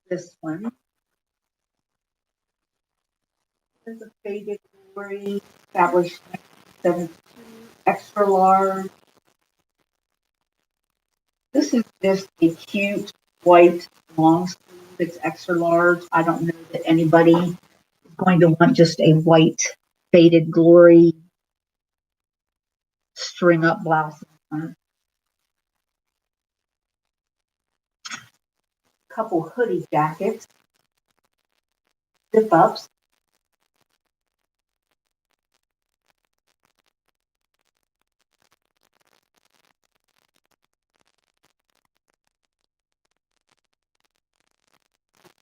this one. This is a Faded Glory Fabric 72 extra large. This is just a cute white long sleeve. if it's extra large. I don't know that anybody is going to want just a white faded glory string up blouse. Couple hoodie jackets, zip ups.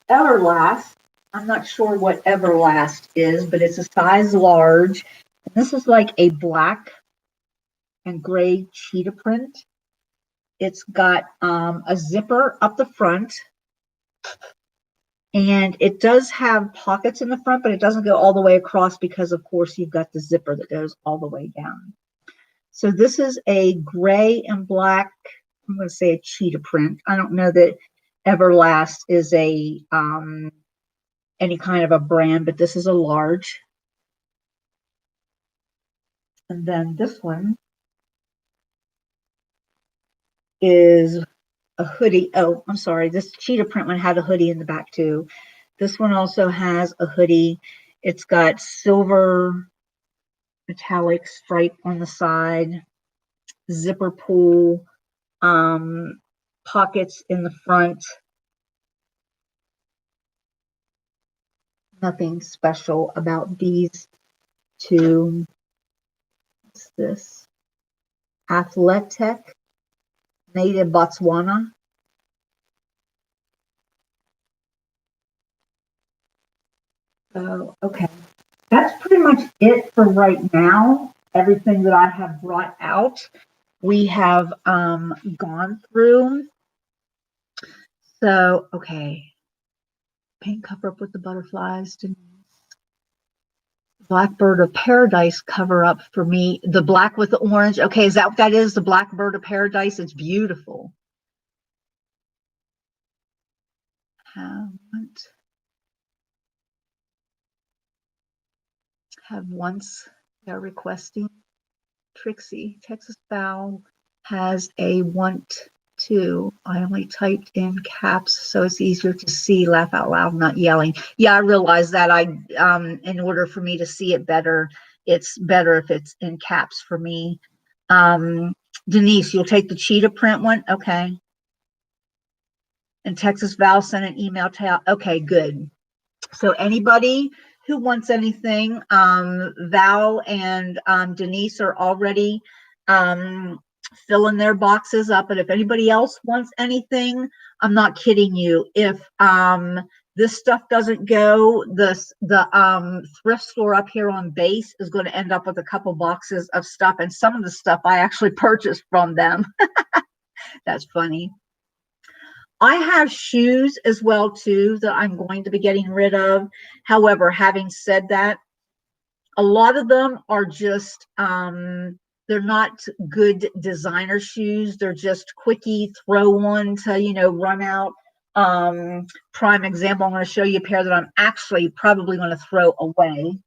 Everlast. I'm not sure what Everlast is, but it's a size large. And this is like a black and gray cheetah print. It's got a zipper up the front, and it does have pockets in the front, but it doesn't go all the way across because, of course, you've got the zipper that goes all the way down. So this is a gray and black, I'm going to say a cheetah print. I don't know that Everlast is a any kind of a brand, but this is a large. And then this one is a hoodie. Oh, I'm sorry. This cheetah print one had a hoodie in the back too. This one also has a hoodie. It's got silver metallic stripe on the side, zipper pull, pockets in the front. Nothing special about these two. What's this? Athletic, made in Botswana. So, okay. That's pretty much it for right now. Everything that I have brought out, we have gone through. So, okay. Pink cover up with the butterflies. Blackbird of Paradise cover up for me. The black with the orange. Okay, is that what that is? The Blackbird of Paradise? It's beautiful. Have once they're requesting. Trixie, Texas Bow has a want to. I only typed in caps so it's easier to see. Laugh out loud, not yelling. Yeah, I realize that. In order for me to see it better, it's better if it's in caps for me. Denise, you'll take the cheetah print one? Okay. And Texas Val sent an email to, okay, good. So anybody who wants anything, Val and Denise are already filling their boxes up. But if anybody else wants anything, I'm not kidding you. If this stuff doesn't go, the thrift store up here on base is going to end up with a couple boxes of stuff. And some of the stuff I actually purchased from them. That's funny. I have shoes as well too that I'm going to be getting rid of. However, having said that, a lot of them are just they're not good designer shoes. They're just quickie throw on to run out. Prime example, I'm going to show you a pair that I'm actually probably going to throw away.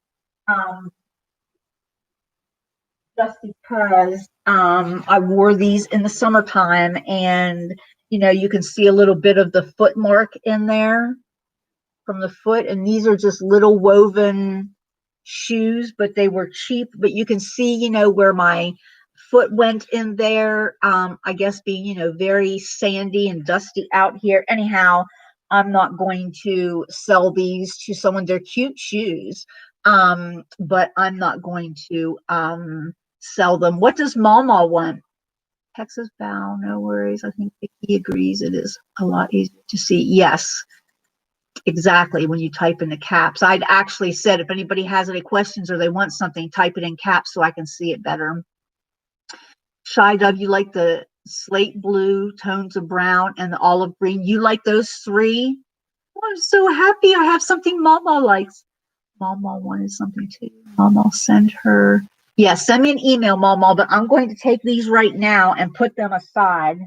Just because I wore these in the summertime, and you can see a little bit of the foot mark in there from the foot, and these are just little woven shoes, but they were cheap. But you can see where my foot went in there. I guess being very sandy and dusty out here. Anyhow, I'm not going to sell these to someone. They're cute shoes, but I'm not going to sell them. What does Mama want? Texas Bow, no worries. I think he agrees it is a lot easier to see. Yes, exactly. When you type in the caps, I'd actually said if anybody has any questions or they want something, type it in caps so I can see it better. Shy Dove, you like the slate blue, tones of brown, and the olive green. You like those three? Oh, I'm so happy I have something Mama likes. Mama wanted something too. Mama, send her. Yeah, send me an email, Mama, but I'm going to take these right now and put them aside.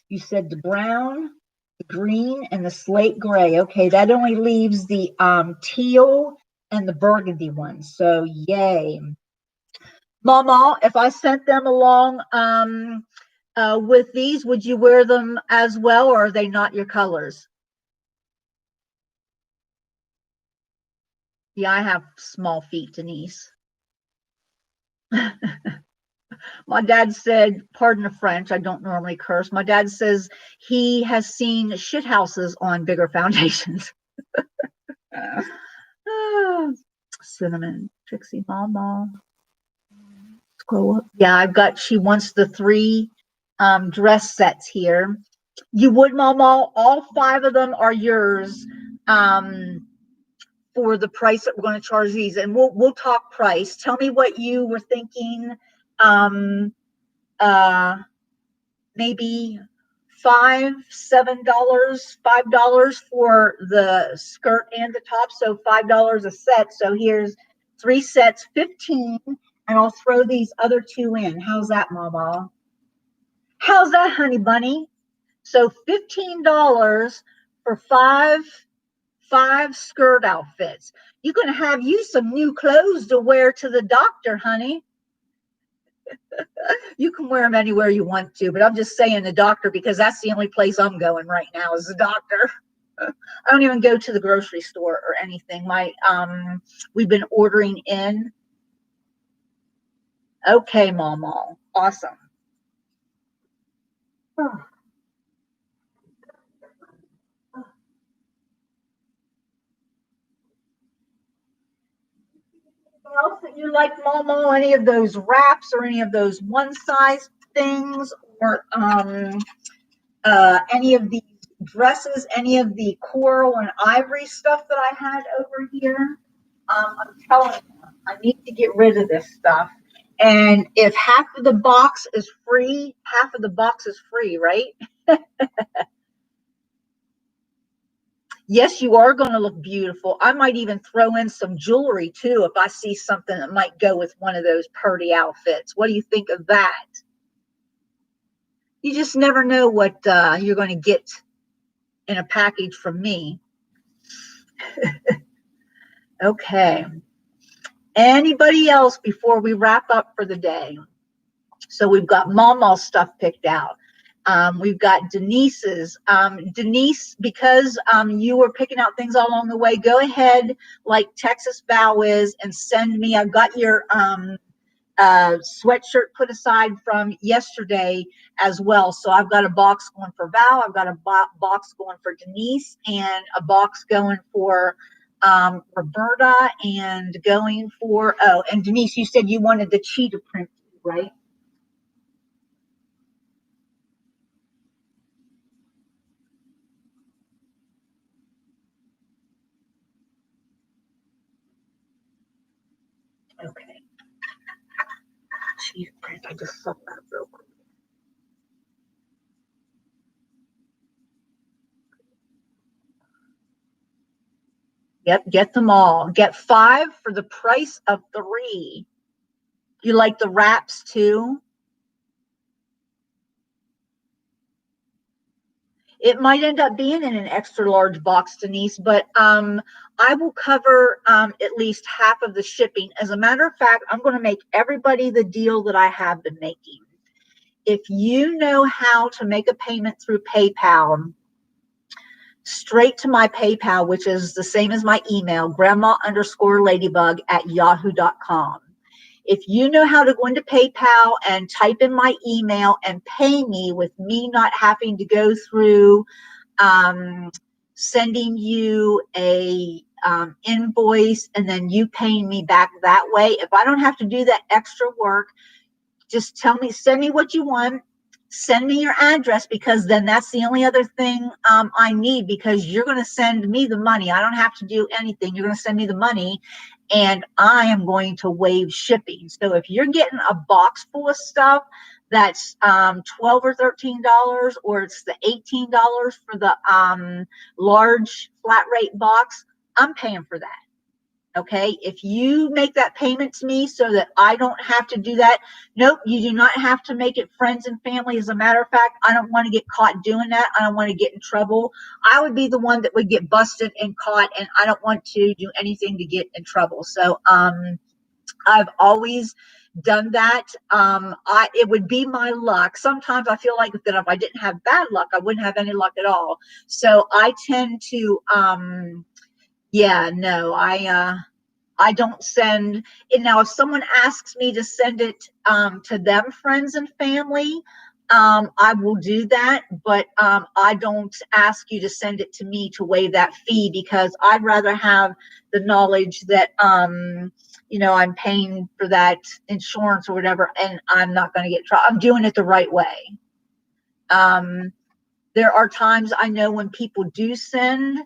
You said the brown, the green, and the slate gray. Okay, that only leaves the teal and the burgundy one. So yay. Mama, if I sent them along With these, would you wear them as well, or are they not your colors? Yeah, I have small feet, Denise. My dad said, pardon the French, I don't normally curse. My dad says he has seen shit houses on bigger foundations. Cinnamon, Trixie Mama. Scroll up. Yeah, I've got, she wants the three dress sets here. You would, Mama, all five of them are yours. For the price that we're going to charge these, and we'll talk price. Tell me what you were thinking. Um, Maybe $5 for the skirt and the top, so $5 a set. So here's three sets, 15, and I'll throw these other two in. How's that, Mama? How's that, honey bunny? So $15 for five skirt outfits. You're going to have you some new clothes to wear to the doctor, honey. You can wear them anywhere you want to, but I'm just saying the doctor because that's the only place I'm going right now is the doctor. I don't even go to the grocery store or anything. We've been ordering in. Okay, Mama. Awesome. Oh. Else that you like, Momo? Any of those wraps or any of those one size things, or any of these dresses, any of the coral and ivory stuff that I had over here? I'm telling you, I need to get rid of this stuff. And if half of the box is free, half of the box is free, right? Yes, you are going to look beautiful. I might even throw in some jewelry too if I see something that might go with one of those purdy outfits. What do you think of that? You just never know what you're going to get in a package from me. Okay. Anybody else before we wrap up for the day? So we've got Mama's stuff picked out. We've got Denise's. Denise, because you were picking out things all along the way, go ahead, like Texas Bow is, and send me. I've got your sweatshirt put aside from yesterday as well. So I've got a box going for Val. I've got a box going for Denise, and a box going for Roberta, and going for, oh, and Denise, you said you wanted the cheetah print, right? Okay. Cheetah print. I just saw that real quick. Yep, get them all. Get 5 for the price of 3. You like the wraps too? It might end up being in an extra large box, Denise, but I will cover at least half of the shipping. As a matter of fact, I'm going to make everybody the deal that I have been making. If you know how to make a payment through PayPal, straight to my PayPal, which is the same as my email, grandma_ladybug@yahoo.com. If you know how to go into PayPal and type in my email and pay me with me not having to go through sending you a invoice and then you paying me back that way, if I don't have to do that extra work, just tell me, send me what you want, send me your address, because then that's the only other thing I need, because you're going to send me the money. I don't have to do anything. You're going to send me the money, and I am going to waive shipping. So if you're getting a box full of stuff that's $12 or $13, or it's the $18 for the large flat rate box, I'm paying for that. Okay, if you make that payment to me so that I don't have to do that, nope, you do not have to make it friends and family. As a matter of fact, I don't want to get caught doing that. I don't want to get in trouble. I would be the one that would get busted and caught, and I don't want to do anything to get in trouble. So I've always done that. It would be my luck. Sometimes I feel like that if I didn't have bad luck, I wouldn't have any luck at all. So I tend to, yeah, no, I don't send it. Now, if someone asks me to send it to them, friends and family, I will do that, but I don't ask you to send it to me to waive that fee, because I'd rather have the knowledge that I'm paying for that insurance or whatever, and I'm not going to get trouble. I'm doing it the right way. There are times I know when people do send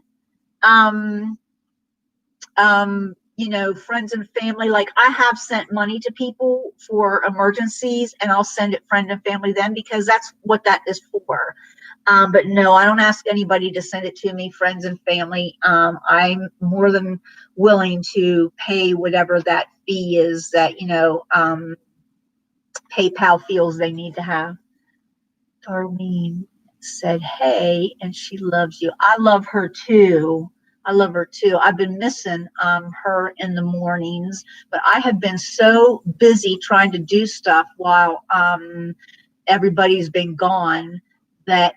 friends and family, like I have sent money to people for emergencies, and I'll send it friend and family then, because that's what that is for. But no, I don't ask anybody to send it to me, friends and family. I'm more than willing to pay whatever that fee is that, PayPal feels they need to have. Darlene said, hey, and she loves you. I love her too. I love her too. I've been missing her in the mornings, but I have been so busy trying to do stuff while everybody's been gone that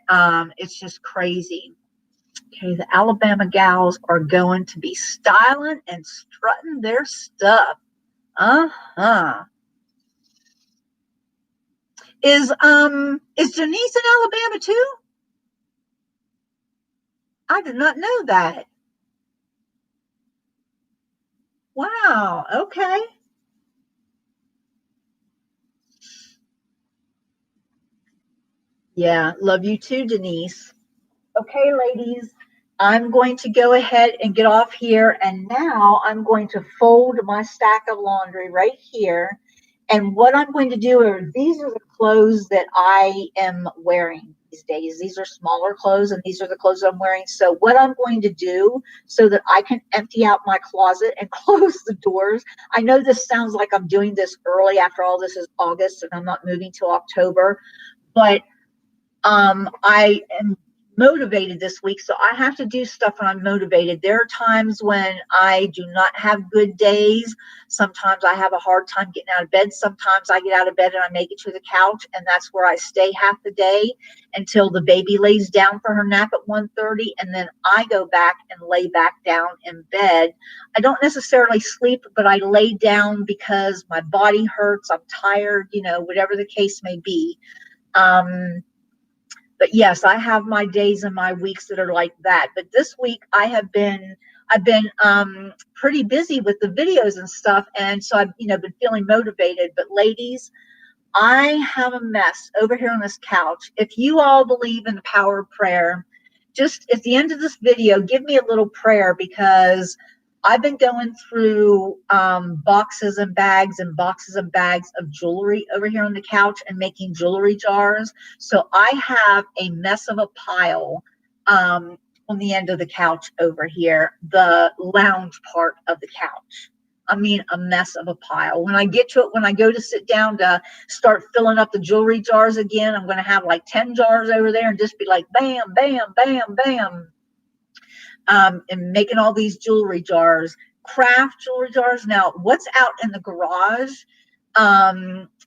it's just crazy. Okay, the Alabama gals are going to be styling and strutting their stuff. Uh-huh. Is Janice in Alabama too? I did not know that. Wow. Okay. Yeah. Love you too, Denise. Okay, ladies, I'm going to go ahead and get off here. And now I'm going to fold my stack of laundry right here. And what I'm going to do are, these are the clothes that I am wearing these days. These are smaller clothes, and these are the clothes I'm wearing. So what I'm going to do, so that I can empty out my closet and close the doors. I know this sounds like I'm doing this early, after all this is August and I'm not moving till October, but I am motivated this week, so I have to do stuff when I'm motivated. There are times when I do not have good days. Sometimes I have a hard time getting out of bed. Sometimes I get out of bed and I make it to the couch, and that's where I stay half the day until the baby lays down for her nap at 1:30, and then I go back and lay back down in bed. I don't necessarily sleep, but I lay down because my body hurts, I'm tired, whatever the case may be. But yes, I have my days and my weeks that are like that. But this week I've been pretty busy with the videos and stuff, and so I've been feeling motivated. But ladies, I have a mess over here on this couch. If you all believe in the power of prayer, just at the end of this video, give me a little prayer, because I've been going through boxes and bags of jewelry over here on the couch and making jewelry jars. So I have a mess of a pile on the end of the couch over here, the lounge part of the couch. I mean, a mess of a pile. When I get to it, when I go to sit down to start filling up the jewelry jars again, I'm going to have like 10 jars over there and just be like, bam, bam, bam, bam. And making all these jewelry jars, craft jewelry jars. Now, what's out in the garage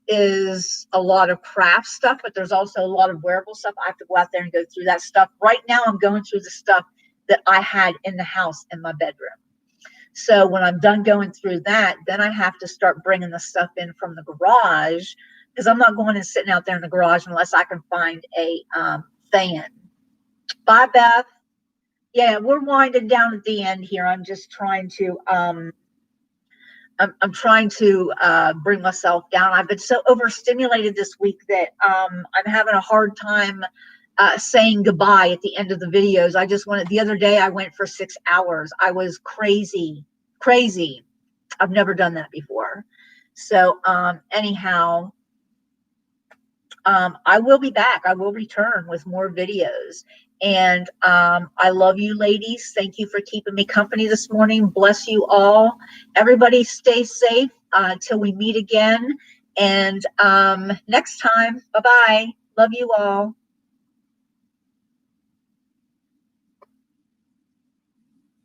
is a lot of craft stuff, but there's also a lot of wearable stuff. I have to go out there and go through that stuff. Right now, I'm going through the stuff that I had in the house in my bedroom. So when I'm done going through that, then I have to start bringing the stuff in from the garage, because I'm not going and sitting out there in the garage unless I can find a fan. Bye, Beth. Yeah, we're winding down at the end here. I'm just trying to I'm trying to bring myself down. I've been so overstimulated this week that I'm having a hard time saying goodbye at the end of the videos. I just wanted, the other day I went for 6 hours. I was crazy. I've never done that before. So anyhow, I will be back. I will return with more videos. And I love you, ladies. Thank you for keeping me company this morning. Bless you all. Everybody stay safe till we meet again. And next time, bye-bye. Love you all.